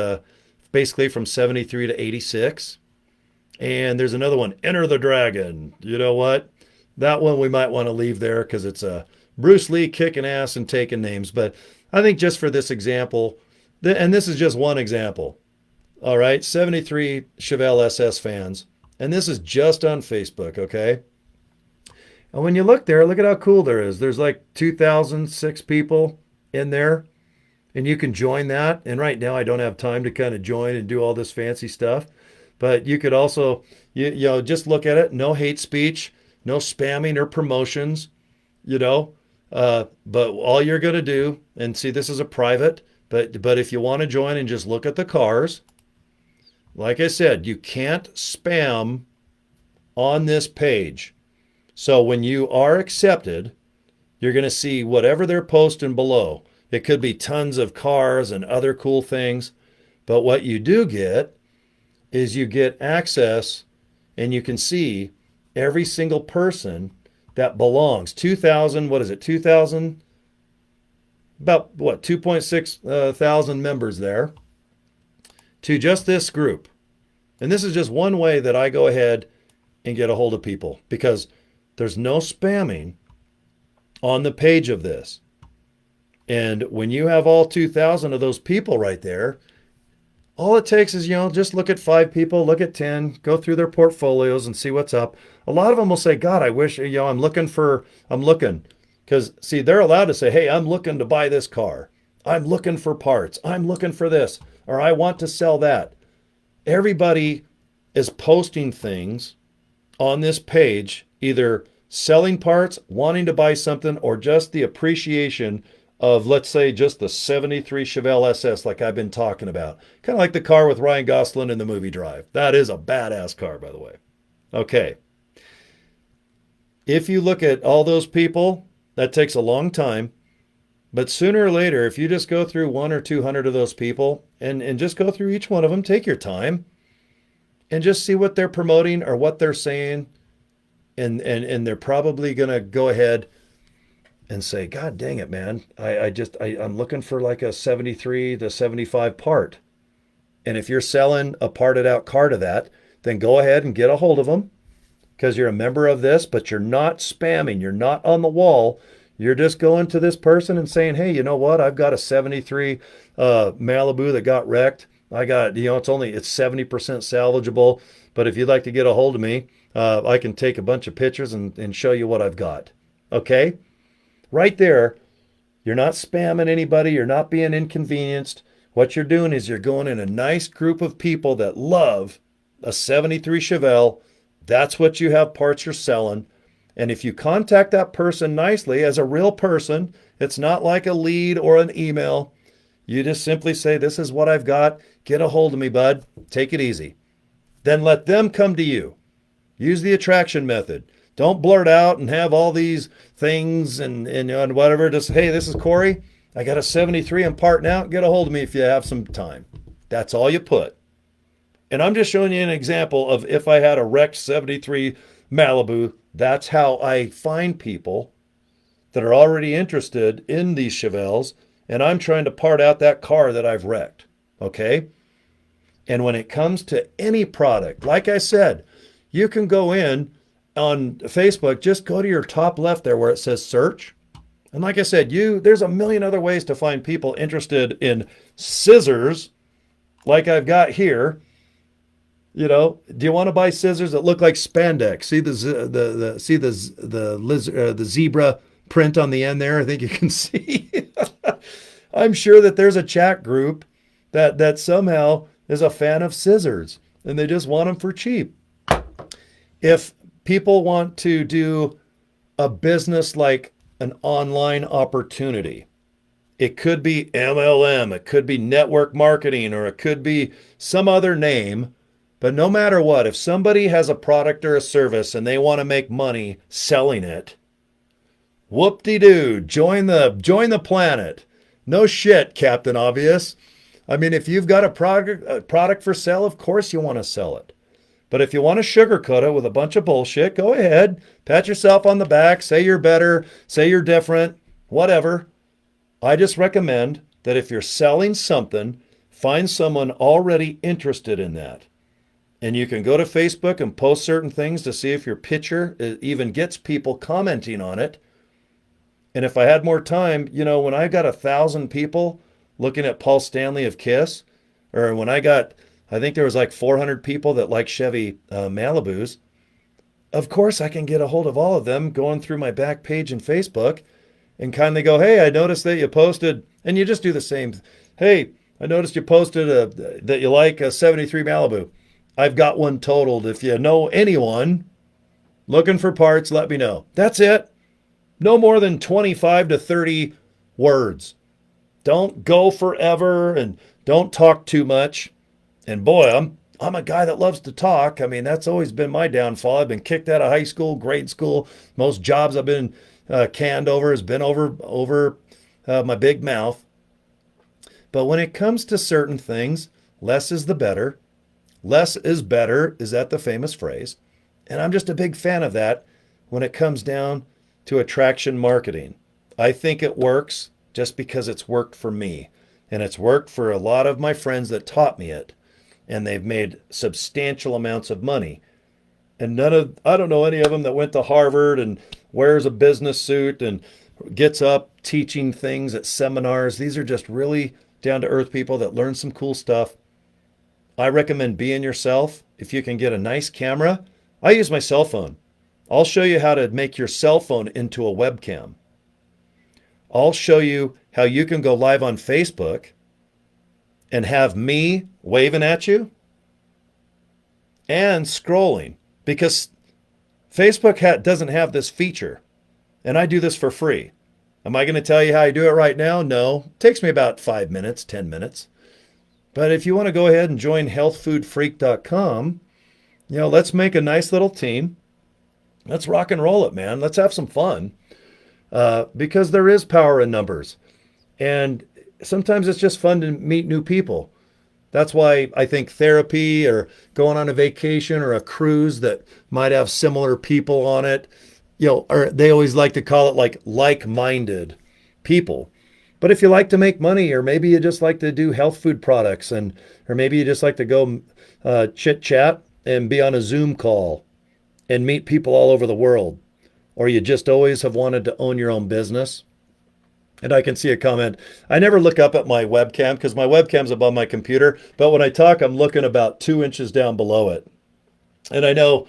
Speaker 1: basically from 73 to 86. And there's another one, Enter the Dragon. You know what? That one we might want to leave there because it's Bruce Lee kicking ass and taking names. But I think just for this example, and this is just one example, all right, 73 Chevelle SS fans. And this is just on Facebook, okay? And when you look there, look at how cool there is. There's like 2,006 people in there, and you can join that. And right now I don't have time to kind of join and do all this fancy stuff. But you could also, you know, just look at it. No hate speech, no spamming or promotions, you know. But all you're going to do, and see, this is a private, but if you want to join and just look at the cars, like I said, you can't spam on this page. So when you are accepted, you're going to see whatever they're posting below. It could be tons of cars and other cool things. But what you do get is you get access and you can see every single person that belongs. 2,000, what is it, 2,000? About, what, 2.6 thousand members there to just this group. And this is just one way that I go ahead and get a hold of people, because there's no spamming on the page of this. And when you have all 2,000 of those people right there, all it takes is, you know, just look at 5 people, look at 10, go through their portfolios and see what's up. A lot of them will say, God, I wish, you know, I'm looking. Because, see, they're allowed to say, hey, I'm looking to buy this car. I'm looking for parts. I'm looking for this. Or I want to sell that. Everybody is posting things on this page, either selling parts, wanting to buy something, or just the appreciation of, let's say, just the 73 Chevelle SS like I've been talking about. Kind of like the car with Ryan Gosling in the movie Drive. That is a badass car, by the way. Okay. If you look at all those people, that takes a long time. But sooner or later, if you just go through 100 or 200 of those people and just go through each one of them, take your time. and just see what they're promoting or what they're saying. And they're probably going to go ahead and say, God dang it, man. I'm looking for like a 73 to 75 part. And if you're selling a parted out card of that, then go ahead and get a hold of them because you're a member of this, but you're not spamming. You're not on the wall. You're just going to this person and saying, hey, you know what? I've got a 73 Malibu that got wrecked. I got, it's 70% salvageable. But if you'd like to get a hold of me, I can take a bunch of pictures and show you what I've got. Okay? Right there, you're not spamming anybody. You're not being inconvenienced. What you're doing is you're going in a nice group of people that love a 73 Chevelle. That's what you have parts you're selling. And if you contact that person nicely as a real person, it's not like a lead or an email. You just simply say, this is what I've got. Get a hold of me, bud. Take it easy. Then let them come to you. Use the attraction method. Don't blurt out and have all these things and whatever. Just, hey, this is Cory. I got a 73 I'm parting out. Get a hold of me if you have some time. That's all you put. And I'm just showing you an example of if I had a wrecked 73 Malibu, that's how I find people that are already interested in these Chevelles, and I'm trying to part out that car that I've wrecked. Okay? And when it comes to any product, like I said, you can go in on Facebook, just go to your top left there where it says search. And like I said, there's a million other ways to find people interested in scissors like I've got here. Do you want to buy scissors that look like spandex? See the zebra print on the end there? I think you can see. I'm sure that there's a chat group that somehow is a fan of scissors and they just want them for cheap. If people want to do a business like an online opportunity, it could be MLM, it could be network marketing, or it could be some other name. But no matter what, if somebody has a product or a service and they want to make money selling it, whoop-de-doo, join the planet. No shit, Captain Obvious. I mean, if you've got a product for sale, of course you want to sell it. But if you want to sugarcoat it with a bunch of bullshit, go ahead, pat yourself on the back, say you're better, say you're different, whatever. I just recommend that if you're selling something, find someone already interested in that. And you can go to Facebook and post certain things to see if your picture even gets people commenting on it. And if I had more time, when I got 1,000 people looking at Paul Stanley of KISS, or when I think there was like 400 people that like Chevy Malibus, of course I can get a hold of all of them going through my back page in Facebook and kindly go, hey, I noticed that you posted, and you just do the same. Hey, I noticed you posted that you like a 73 Malibu. I've got one totaled. If you know anyone looking for parts, let me know. That's it. No more than 25 to 30 words. Don't go forever and don't talk too much. And boy, I'm a guy that loves to talk. I mean, that's always been my downfall. I've been kicked out of high school, grade school. Most jobs I've been canned over has been over my big mouth. But when it comes to certain things, less is the better. Less is better. Is that the famous phrase? And I'm just a big fan of that when it comes down to attraction marketing. I think it works just because it's worked for me. And it's worked for a lot of my friends that taught me it. And they've made substantial amounts of money. And I don't know any of them that went to Harvard and wears a business suit and gets up teaching things at seminars. These are just really down-to-earth people that learn some cool stuff. I recommend being yourself. If you can get a nice camera, I use my cell phone. I'll show you how to make your cell phone into a webcam. I'll show you how you can go live on Facebook and have me waving at you and scrolling, because Facebook doesn't have this feature, and I do this for free. Am I going to tell you how I do it right now? No. It takes me about 5 minutes, 10 minutes. But if you want to go ahead and join healthfoodfreak.com, let's make a nice little team. Let's rock and roll it, man. Let's have some fun, because there is power in numbers. And sometimes it's just fun to meet new people. That's why I think therapy or going on a vacation or a cruise that might have similar people on it, or they always like to call it like-minded people. But if you like to make money, or maybe you just like to do health food products, or maybe you just like to go chit chat and be on a Zoom call and meet people all over the world, or you just always have wanted to own your own business. And I can see a comment. I never look up at my webcam because my webcam's above my computer, but when I talk, I'm looking about 2 inches down below it. And I know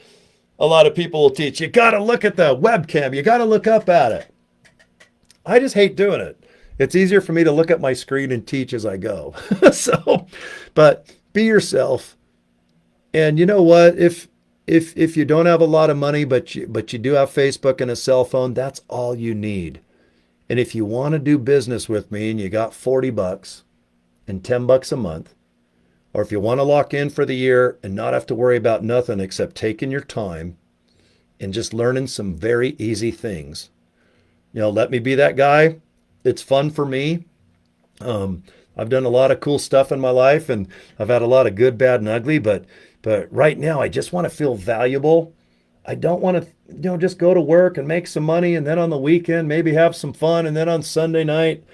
Speaker 1: a lot of people will teach, you got to look at the webcam, you got to look up at it. I just hate doing it. It's easier for me to look at my screen and teach as I go. But be yourself. And you know what? If you don't have a lot of money, but you do have Facebook and a cell phone, that's all you need. And if you want to do business with me and you got $40 and $10 a month, or if you want to lock in for the year and not have to worry about nothing except taking your time and just learning some very easy things, let me be that guy. It's fun for me. I've done a lot of cool stuff in my life, and I've had a lot of good, bad, and ugly, but right now I just want to feel valuable. I don't want to, just go to work and make some money, and then on the weekend maybe have some fun, and then on Sunday night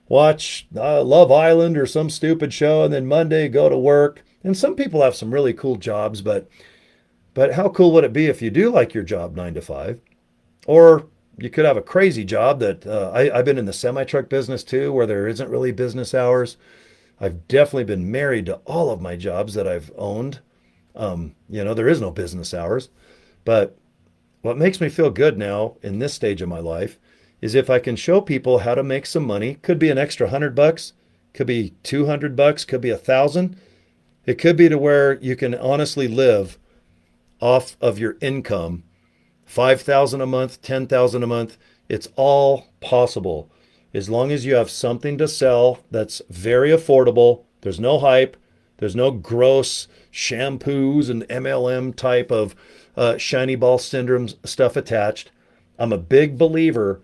Speaker 1: watch Love Island or some stupid show, and then Monday go to work. And some people have some really cool jobs, but how cool would it be if you do like your job 9 to 5? Or you could have a crazy job that I've been in the semi-truck business too, where there isn't really business hours. I've definitely been married to all of my jobs that I've owned. There is no business hours. But what makes me feel good now in this stage of my life is if I can show people how to make some money. Could be an extra $100, could be $200, could be $1,000. It could be to where you can honestly live off of your income, $5,000 a month, $10,000 a month. It's all possible as long as you have something to sell that's very affordable. There's no hype. There's no gross shampoos and MLM type of shiny ball syndrome stuff attached. I'm a big believer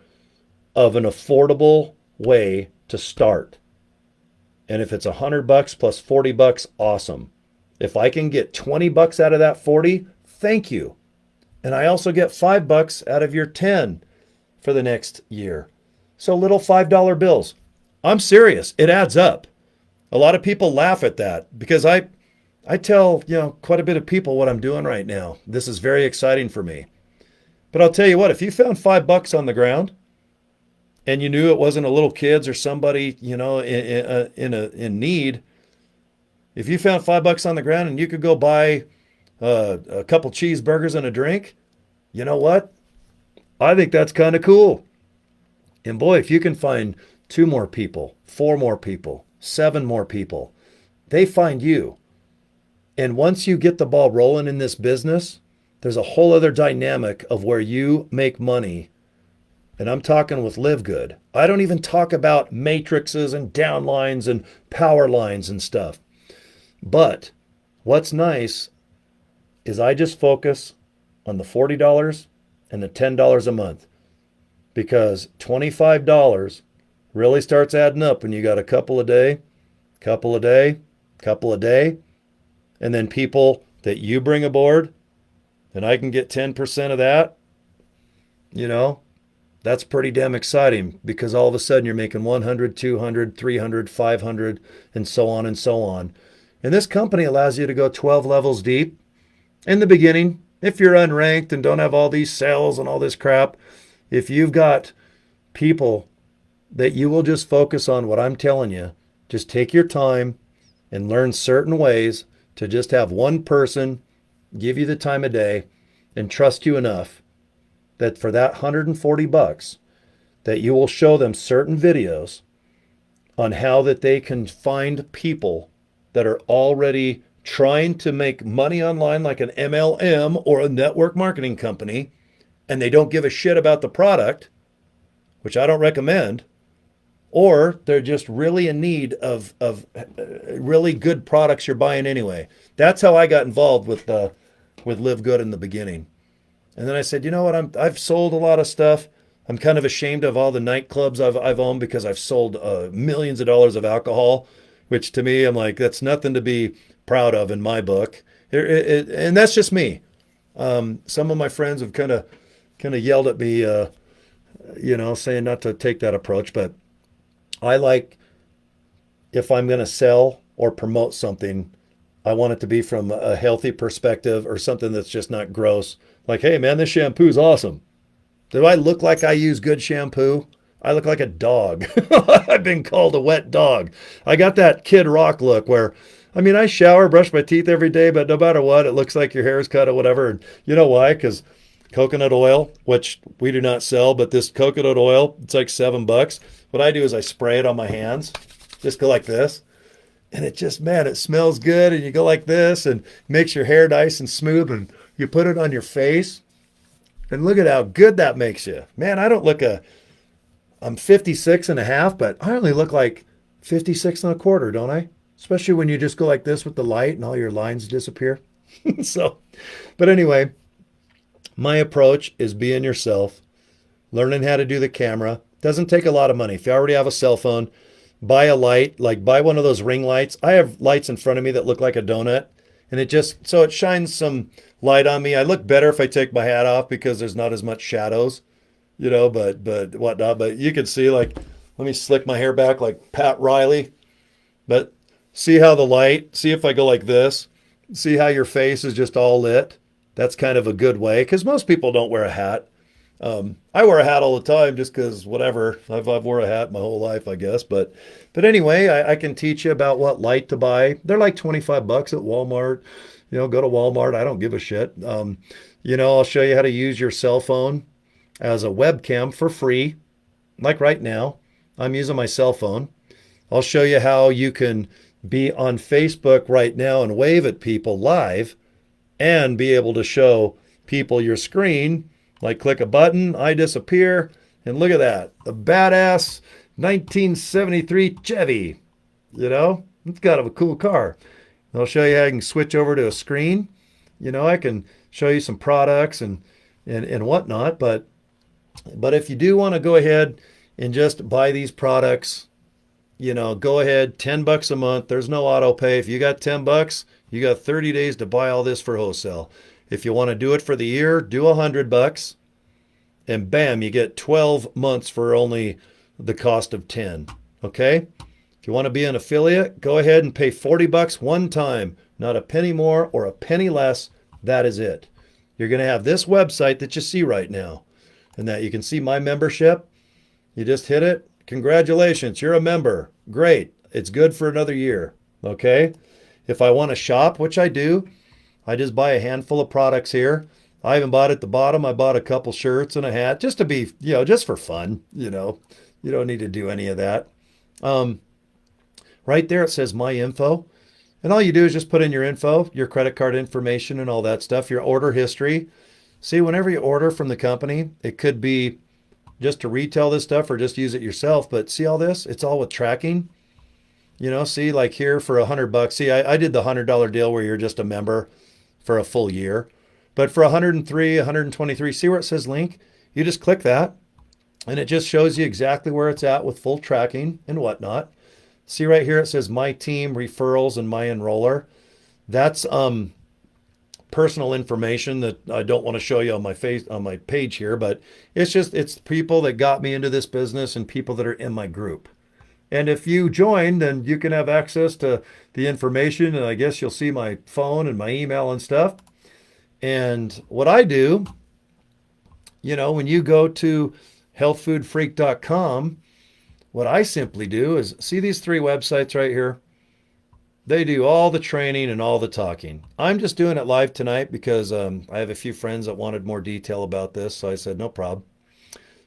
Speaker 1: of an affordable way to start. And if it's $100 plus $40, awesome. If I can get $20 out of that 40, thank you. And I also get $5 out of your 10 for the next year. So little $5 bills. I'm serious. It adds up. A lot of people laugh at that because I tell, quite a bit of people what I'm doing right now. This is very exciting for me. But I'll tell you what, if you found $5 on the ground and you knew it wasn't a little kid's or somebody, in need, if you found $5 on the ground and you could go buy a couple cheeseburgers and a drink, you know what? I think that's kind of cool. And boy, if you can find 2 more people, 4 more people, 7 more people, they find you. And once you get the ball rolling in this business, there's a whole other dynamic of where you make money. And I'm talking with LiveGood. I don't even talk about matrices and downlines and power lines and stuff. But what's nice is I just focus on the $40 and the $10 a month, because $25 really starts adding up when you got a couple a day, and then people that you bring aboard, and I can get 10% of that, that's pretty damn exciting, because all of a sudden you're making 100, 200, 300, 500, and so on and so on. And this company allows you to go 12 levels deep in the beginning. If you're unranked and don't have all these sales and all this crap, if you've got people that you will just focus on what I'm telling you, just take your time and learn certain ways to just have one person give you the time of day and trust you enough that for that $140, that you will show them certain videos on how that they can find people that are already trying to make money online like an MLM or a network marketing company, and they don't give a shit about the product, which I don't recommend, or they're just really in need of really good products you're buying anyway. That's how I got involved with LiveGood in the beginning. And then I said, you know what, I've sold a lot of stuff. I'm kind of ashamed of all the nightclubs I've owned, because I've sold millions of dollars of alcohol. which to me, I'm like, that's nothing to be proud of in my book. And that's just me. Some of my friends have kind of yelled at me, saying not to take that approach. But I like, if I'm going to sell or promote something, I want it to be from a healthy perspective or something that's just not gross. Like, hey, man, this shampoo's awesome. Do I look like I use good shampoo? I look like a dog. I've been called a wet dog. I got that Kid Rock look where, I mean, I shower, brush my teeth every day, but no matter what, it looks like your hair is cut or whatever. And you know why? Because coconut oil, which we do not sell, but this coconut oil, it's like $7. What I do is I spray it on my hands, just go like this. And it just, man, it smells good. And you go like this and makes your hair nice and smooth. And you put it on your face. And look at how good that makes you. Man, I don't look I'm 56 and a half, but I only look like 56 and a quarter, don't I? Especially when you just go like this with the light and all your lines disappear. But anyway, my approach is being yourself, learning how to do the camera. Doesn't take a lot of money. If you already have a cell phone, buy a light, like buy one of those ring lights. I have lights in front of me that look like a donut, and it shines some light on me. I look better if I take my hat off because there's not as much shadows, but whatnot. But you can see, like, let me slick my hair back like Pat Riley. But see how see if I go like this, see how your face is just all lit. That's kind of a good way because most people don't wear a hat. I wear a hat all the time just because whatever. I've wore a hat my whole life, I guess. But anyway, I can teach you about what light to buy. They're like $25 at Walmart. Go to Walmart. I don't give a shit. I'll show you how to use your cell phone as a webcam for free. Like right now, I'm using my cell phone. I'll show you how you can be on Facebook right now and wave at people live and be able to show people your screen. Like click a button, I disappear, and look at that. The badass 1973 Chevy. It's kind of a cool car. I'll show you how I can switch over to a screen. I can show you some products and whatnot. But if you do want to go ahead and just buy these products, go ahead, $10 a month. There's no auto pay. If you got $10, you got 30 days to buy all this for wholesale. If you want to do it for the year, do $100, and bam, you get 12 months for only the cost of 10. Okay? If you want to be an affiliate, go ahead and pay $40 one time, not a penny more or a penny less. That is it. You're going to have this website that you see right now, and that you can see my membership. You just hit it. Congratulations, you're a member. Great. It's good for another year. Okay? If I want to shop, which I do, I just buy a handful of products here. I even bought at the bottom. I bought a couple shirts and a hat just to be, just for fun. You don't need to do any of that. Right there it says my info. And all you do is just put in your info, your credit card information and all that stuff, your order history. See, whenever you order from the company, it could be just to retail this stuff or just use it yourself. But see all this? It's all with tracking. See, like here for $100. See, I did the $100 deal where you're just a member for a full year. But for 103, 123, see where it says link? You just click that and it just shows you exactly where it's at with full tracking and whatnot. See right here, it says my team, referrals, and my enroller. That's personal information that I don't want to show you on my page here, but it's people that got me into this business and people that are in my group. And if you join, then you can have access to the information, and I guess you'll see my phone and my email and stuff. And what I do, when you go to healthfoodfreak.com, what I simply do is see these 3 websites right here. They do all the training and all the talking. I'm just doing it live tonight because I have a few friends that wanted more detail about this, so I said no problem.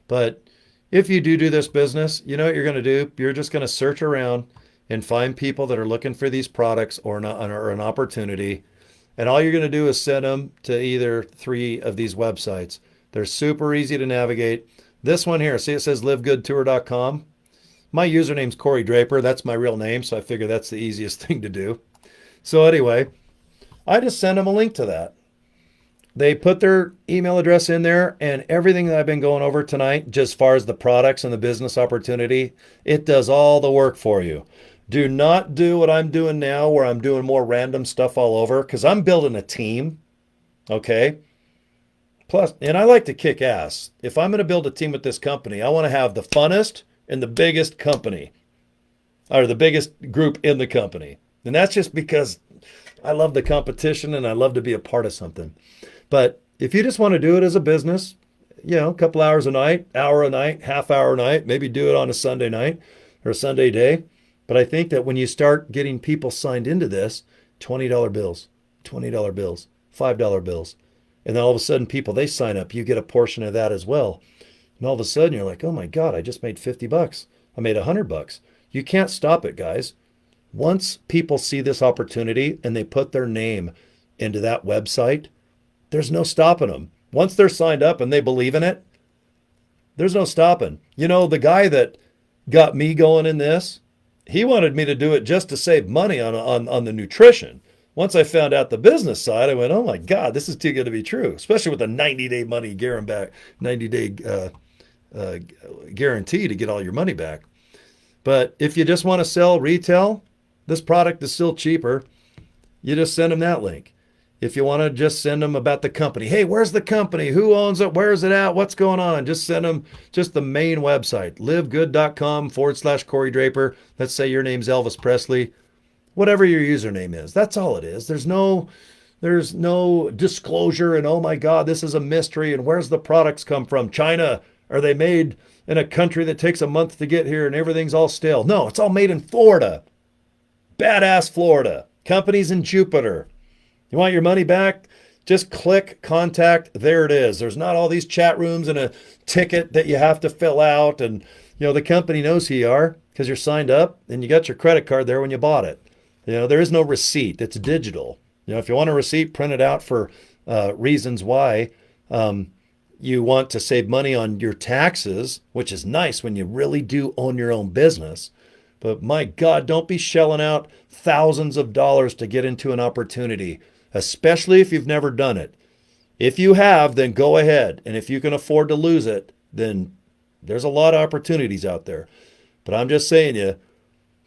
Speaker 1: But if you do this business, you know what you're going to do? You're just going to search around and find people that are looking for these products or an opportunity. And all you're going to do is send them to either 3 of these websites. They're super easy to navigate. This one here, see it says livegoodtour.com. My username's Cory Draper. That's my real name, so I figure that's the easiest thing to do. So anyway, I just send them a link to that. They put their email address in there, and everything that I've been going over tonight, just as far as the products and the business opportunity, it does all the work for you. Do not do what I'm doing now where I'm doing more random stuff all over because I'm building a team. Okay. Plus, and I like to kick ass. If I'm going to build a team with this company, I want to have the funnest and the biggest company or the biggest group in the company. And that's just because I love the competition and I love to be a part of something. But if you just want to do it as a business, a couple hours a night, hour a night, half hour a night, maybe do it on a Sunday night or a Sunday day. But I think that when you start getting people signed into this, $20 bills, $20 bills, $5 bills, and then all of a sudden people, they sign up, you get a portion of that as well. And all of a sudden you're like, oh my God, I just made $50. I made $100. You can't stop it, guys. Once people see this opportunity and they put their name into that website, there's no stopping them. Once they're signed up and they believe in it, there's no stopping. The guy that got me going in this, he wanted me to do it just to save money on the nutrition. Once I found out the business side, I went, oh my God, this is too good to be true, especially with a 90-day money guarantee, 90-day guarantee to get all your money back. But if you just want to sell retail, this product is still cheaper. You just send them that link. If you want to just send them about the company, hey, where's the company? Who owns it? Where's it at? What's going on? Just send them just the main website, livegood.com/Cory Draper. Let's say your name's Elvis Presley. Whatever your username is, that's all it is. There's no disclosure and, oh my God, this is a mystery. And where's the products come from? China? Are they made in a country that takes a month to get here and everything's all stale? No, it's all made in Florida. Badass Florida. Companies in Jupiter. You want your money back? Just click contact. There it is. There's not all these chat rooms and a ticket that you have to fill out. And, the company knows who you are because you're signed up and you got your credit card there when you bought it. There is no receipt. It's digital. If you want a receipt, print it out for reasons why you want to save money on your taxes, which is nice when you really do own your own business. But my God, don't be shelling out thousands of dollars to get into an opportunity, especially if you've never done it. If you have, then go ahead. And if you can afford to lose it, then there's a lot of opportunities out there. But I'm just saying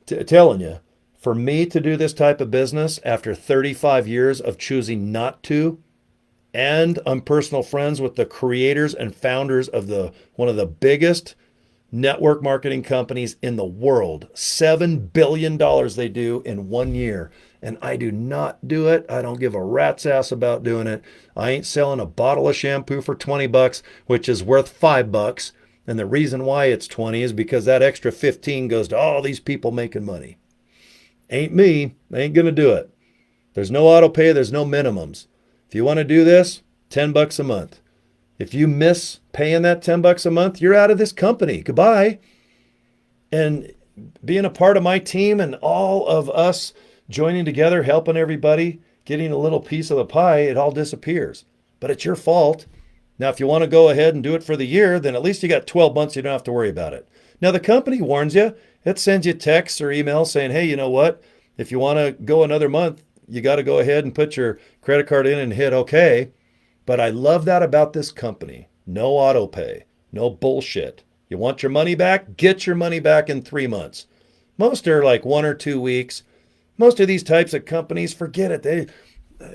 Speaker 1: telling you, for me to do this type of business after 35 years of choosing not to, and I'm personal friends with the creators and founders of one of the biggest network marketing companies in the world. $7 billion they do in 1 year. And I do not do it. I don't give a rat's ass about doing it. I ain't selling a bottle of shampoo for $20, which is worth $5. And the reason why it's 20 is because that extra 15 goes to all these people making money. Ain't me. I ain't going to do it. There's no auto pay. There's no minimums. If you want to do this, $10 a month. If you miss paying that $10 a month, you're out of this company. Goodbye. And being a part of my team and all of us joining together, helping everybody, getting a little piece of the pie, it all disappears. But it's your fault. Now, if you want to go ahead and do it for the year, then at least you got 12 months. You don't have to worry about it. Now, the company warns you. It sends you texts or emails saying, hey, you know what? If you want to go another month, you got to go ahead and put your credit card in and hit OK. But I love that about this company. No auto pay, no bullshit. You want your money back? Get your money back in 3 months. Most are like 1 or 2 weeks. Most of these types of companies, forget it.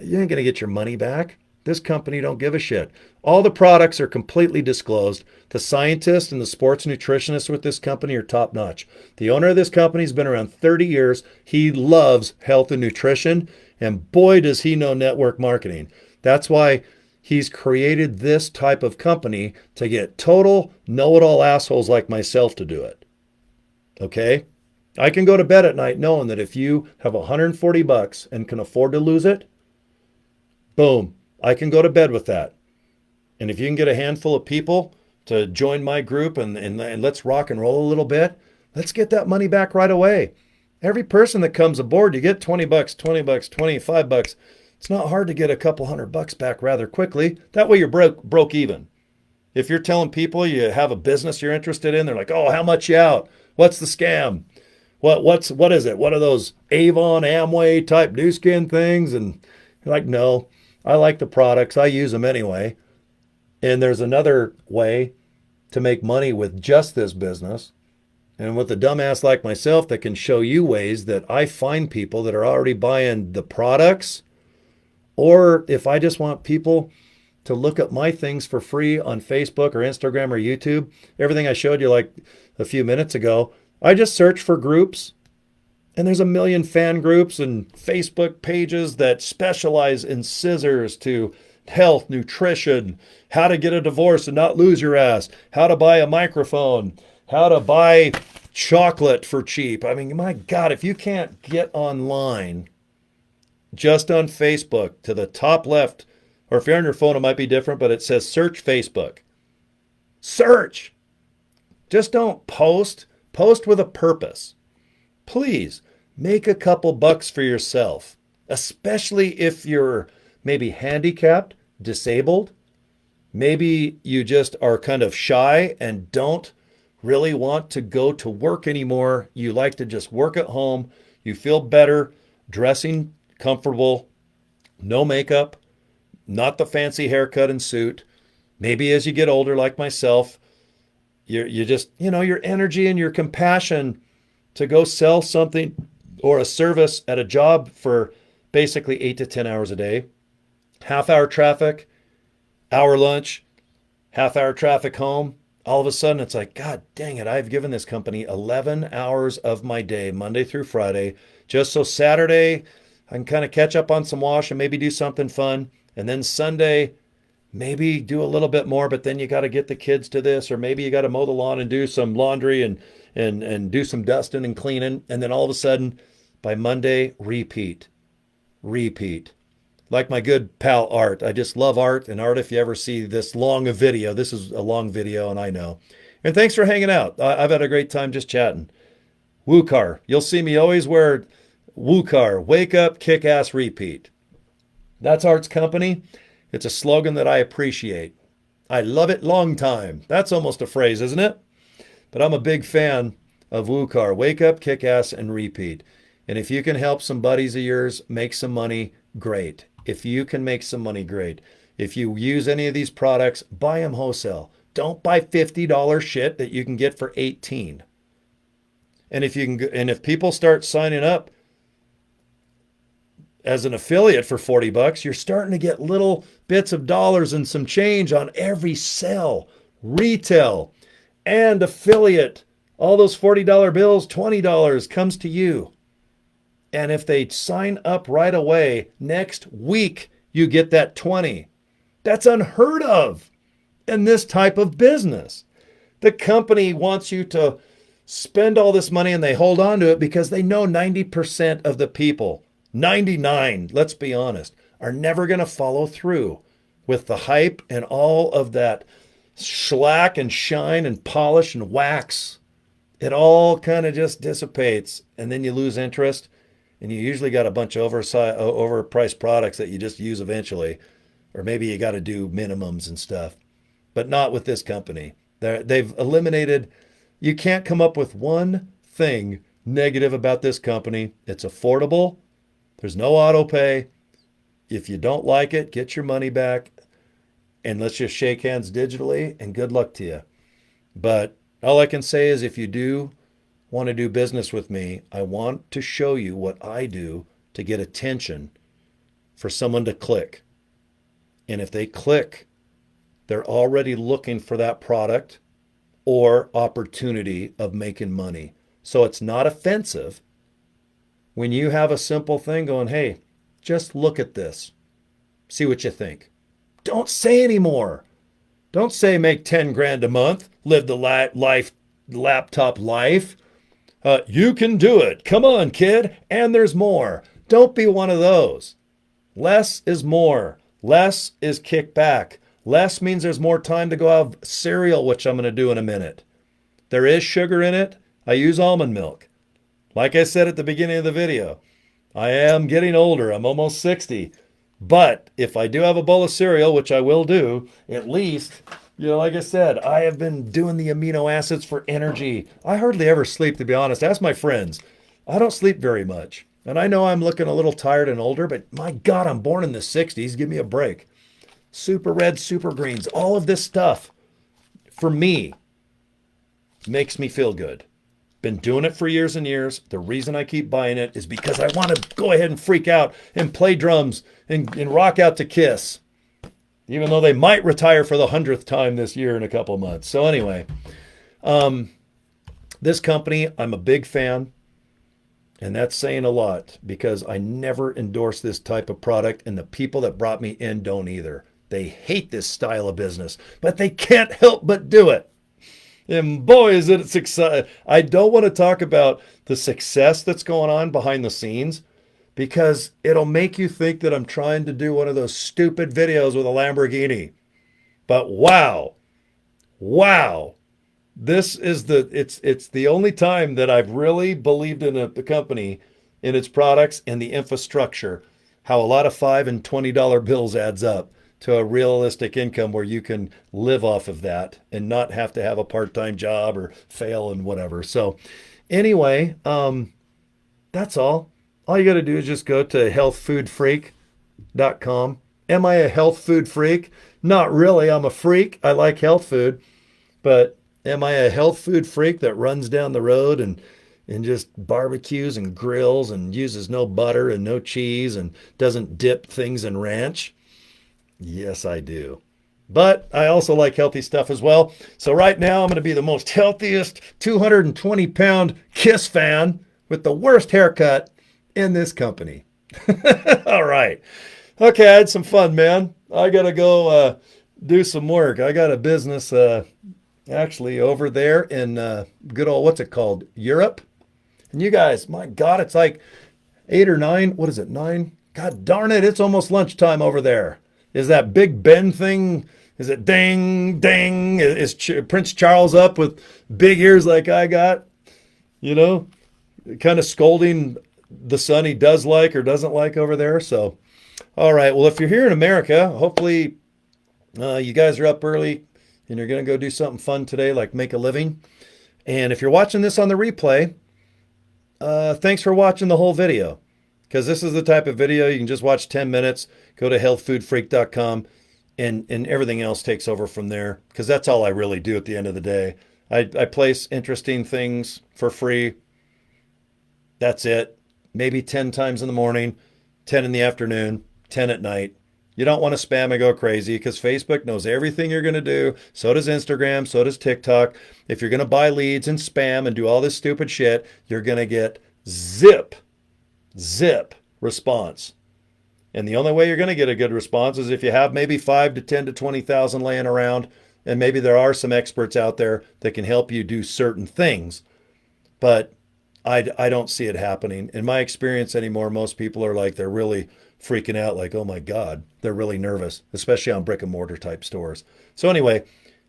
Speaker 1: You ain't going to get your money back. This company don't give a shit. All the products are completely disclosed. The scientists and the sports nutritionists with this company are top notch. The owner of this company has been around 30 years. He loves health and nutrition. And boy, does he know network marketing. That's why he's created this type of company to get total know-it-all assholes like myself to do it. Okay? I can go to bed at night knowing that if you have $140 and can afford to lose it, boom, I can go to bed with that. And if you can get a handful of people to join my group and let's rock and roll a little bit, let's get that money back right away. Every person that comes aboard, you get $20, $20, $25. It's not hard to get a couple $100 back rather quickly. That way you're broke even. If you're telling people you have a business you're interested in, they're like, oh, how much you out? What's the scam? What is it? What are those Avon, Amway type new skin things? And you're like, no, I like the products. I use them anyway. And there's another way to make money with just this business. And with a dumbass like myself that can show you ways that I find people that are already buying the products, or if I just want people to look at my things for free on Facebook or Instagram or YouTube, everything I showed you like a few minutes ago, I just search for groups, and there's a million fan groups and Facebook pages that specialize in scissors to health, nutrition, how to get a divorce and not lose your ass, how to buy a microphone, how to buy chocolate for cheap. I mean, my God, if you can't get online just on Facebook to the top left, or if you're on your phone, it might be different, but it says search Facebook. Search. Just don't post. Post with a purpose. Please make a couple bucks for yourself, especially if you're maybe handicapped, disabled. Maybe you just are kind of shy and don't really want to go to work anymore. You like to just work at home. You feel better dressing comfortable, no makeup, not the fancy haircut and suit. Maybe as you get older, like myself, you just, your energy and your compassion to go sell something or a service at a job for basically 8 to 10 hours a day, half-hour traffic, hour lunch, half-hour traffic home. All of a sudden, it's like, God dang it, I've given this company 11 hours of my day, Monday through Friday, just so Saturday I can kind of catch up on some wash and maybe do something fun. And then Sunday, maybe do a little bit more, but then you got to get the kids to this, or maybe you got to mow the lawn and do some laundry and do some dusting and cleaning. And then all of a sudden, by Monday, repeat. Like my good pal Art. I just love Art. And Art, if you ever see this long a video, this is a long video, and I know. And thanks for hanging out. I've had a great time just chatting. WooCar. You'll see me always wear WooCar. Wake up, kick ass, repeat. That's Art's company. It's a slogan that I appreciate. I love it long time. That's almost a phrase, isn't it? But I'm a big fan of WooCar. Wake up, kick ass, and repeat. And if you can help some buddies of yours make some money, great. If you can make some money, great. If you use any of these products, buy them wholesale. Don't buy $50 shit that you can get for $18. And if people start signing up as an affiliate for $40, you're starting to get little bits of dollars and some change on every sell, retail, and affiliate. All those $40 bills, $20 comes to you. And if they sign up right away, next week, you get that 20. That's unheard of in this type of business. The company wants you to spend all this money and they hold on to it because they know 90% of the people, 99, let's be honest, are never going to follow through with the hype and all of that shellac and shine and polish and wax. It all kind of just dissipates, and then you lose interest, and you usually got a bunch of overpriced products that you just use eventually, or maybe you got to do minimums and stuff, but not with this company. They've eliminated, you can't come up with one thing negative about this company. It's affordable. There's no auto pay. If you don't like it, get your money back, and let's just shake hands digitally, and good luck to you. But all I can say is if you do want to do business with me, I want to show you what I do to get attention for someone to click. And if they click, they're already looking for that product or opportunity of making money. So it's not offensive when you have a simple thing going, hey, just look at this. See what you think. Don't say anymore. Don't say make 10 grand a month, live the laptop life. You can do it. Come on, kid. And there's more. Don't be one of those. Less is more. Less is kickback. Less means there's more time to go have cereal, which I'm going to do in a minute. There is sugar in it. I use almond milk. Like I said at the beginning of the video, I am getting older. I'm almost 60. But if I do have a bowl of cereal, which I will do, at least, like I said, I have been doing the amino acids for energy. I hardly ever sleep, to be honest. Ask my friends. I don't sleep very much. And I know I'm looking a little tired and older, but my God, I'm born in the 60s. Give me a break. Super red, super greens, all of this stuff, for me, makes me feel good. Been doing it for years and years. The reason I keep buying it is because I want to go ahead and freak out and play drums and rock out to Kiss, even though they might retire for the 100th time this year in a couple of months. So anyway, this company, I'm a big fan, and that's saying a lot because I never endorse this type of product, and the people that brought me in don't either. They hate this style of business, but they can't help but do it. And boy, is it success. I don't want to talk about the success that's going on behind the scenes because it'll make you think that I'm trying to do one of those stupid videos with a Lamborghini. But wow, this is it's the only time that I've really believed in the company, in its products and the infrastructure, how a lot of $5 and $20 bills adds up to a realistic income where you can live off of that and not have to have a part-time job or fail and whatever. So anyway, that's all. All you got to do is just go to healthfoodfreak.com. Am I a health food freak? Not really. I'm a freak. I like health food. But am I a health food freak that runs down the road and just barbecues and grills and uses no butter and no cheese and doesn't dip things in ranch? Yes, I do. But I also like healthy stuff as well. So right now I'm going to be the most healthiest 220-pound Kiss fan with the worst haircut in this company. All right. Okay, I had some fun, man. I got to go do some work. I got a business actually over there in good old, what's it called? Europe. And you guys, my God, it's like 8 or 9. What is it, 9? God darn it, it's almost lunchtime over there. Is that Big Ben thing? Is it ding, ding? Is Prince Charles up with big ears like I got? You know, kind of scolding the son he does like or doesn't like over there. So, all right. Well, if you're here in America, hopefully you guys are up early and you're going to go do something fun today, like make a living. And if you're watching this on the replay, thanks for watching the whole video. Because this is the type of video you can just watch 10 minutes, go to healthfoodfreak.com, and everything else takes over from there. Because that's all I really do at the end of the day. I place interesting things for free. That's it. Maybe 10 times in the morning, 10 in the afternoon, 10 at night. You don't want to spam and go crazy because Facebook knows everything you're going to do. So does Instagram. So does TikTok. If you're going to buy leads and spam and do all this stupid shit, you're going to get zip response. And the only way you're going to get a good response is if you have maybe 5 to 10 to 20,000 laying around, and maybe there are some experts out there that can help you do certain things. But I don't see it happening. In my experience anymore, most people are like, they're really freaking out, like, oh my God, they're really nervous, especially on brick and mortar type stores. So anyway,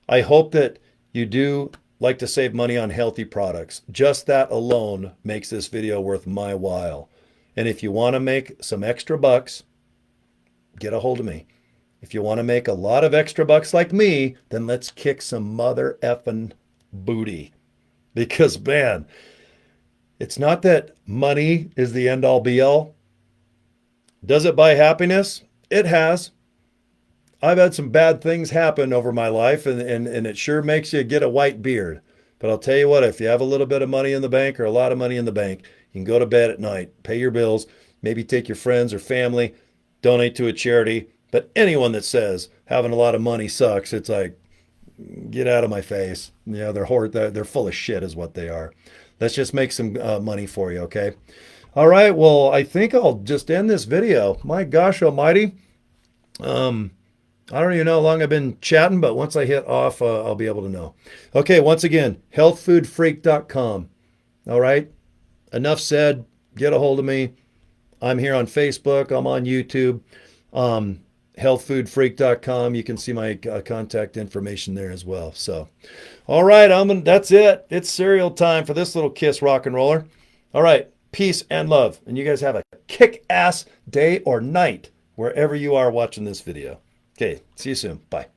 Speaker 1: I hope that you do like to save money on healthy products. Just that alone makes this video worth my while. And if you want to make some extra bucks, get a hold of me. If you want to make a lot of extra bucks like me, then let's kick some mother effing booty. Because, man, it's not that money is the end all be all. Does it buy happiness? It has. I've had some bad things happen over my life, and it sure makes you get a white beard. But I'll tell you what, if you have a little bit of money in the bank or a lot of money in the bank, you can go to bed at night, pay your bills, maybe take your friends or family, donate to a charity. But anyone that says having a lot of money sucks, it's like, get out of my face. Yeah, they're full of shit is what they are. Let's just make some money for you, okay? All right, well, I think I'll just end this video. My gosh almighty. I don't even know how long I've been chatting, but once I hit off, I'll be able to know. Okay, once again, healthfoodfreak.com. All right, enough said. Get a hold of me. I'm here on Facebook. I'm on YouTube. Healthfoodfreak.com. You can see my contact information there as well. So, all right, that's it. It's cereal time for this little Kiss rock and roller. All right, peace and love. And you guys have a kick-ass day or night wherever you are watching this video. Okay, see you soon. Bye.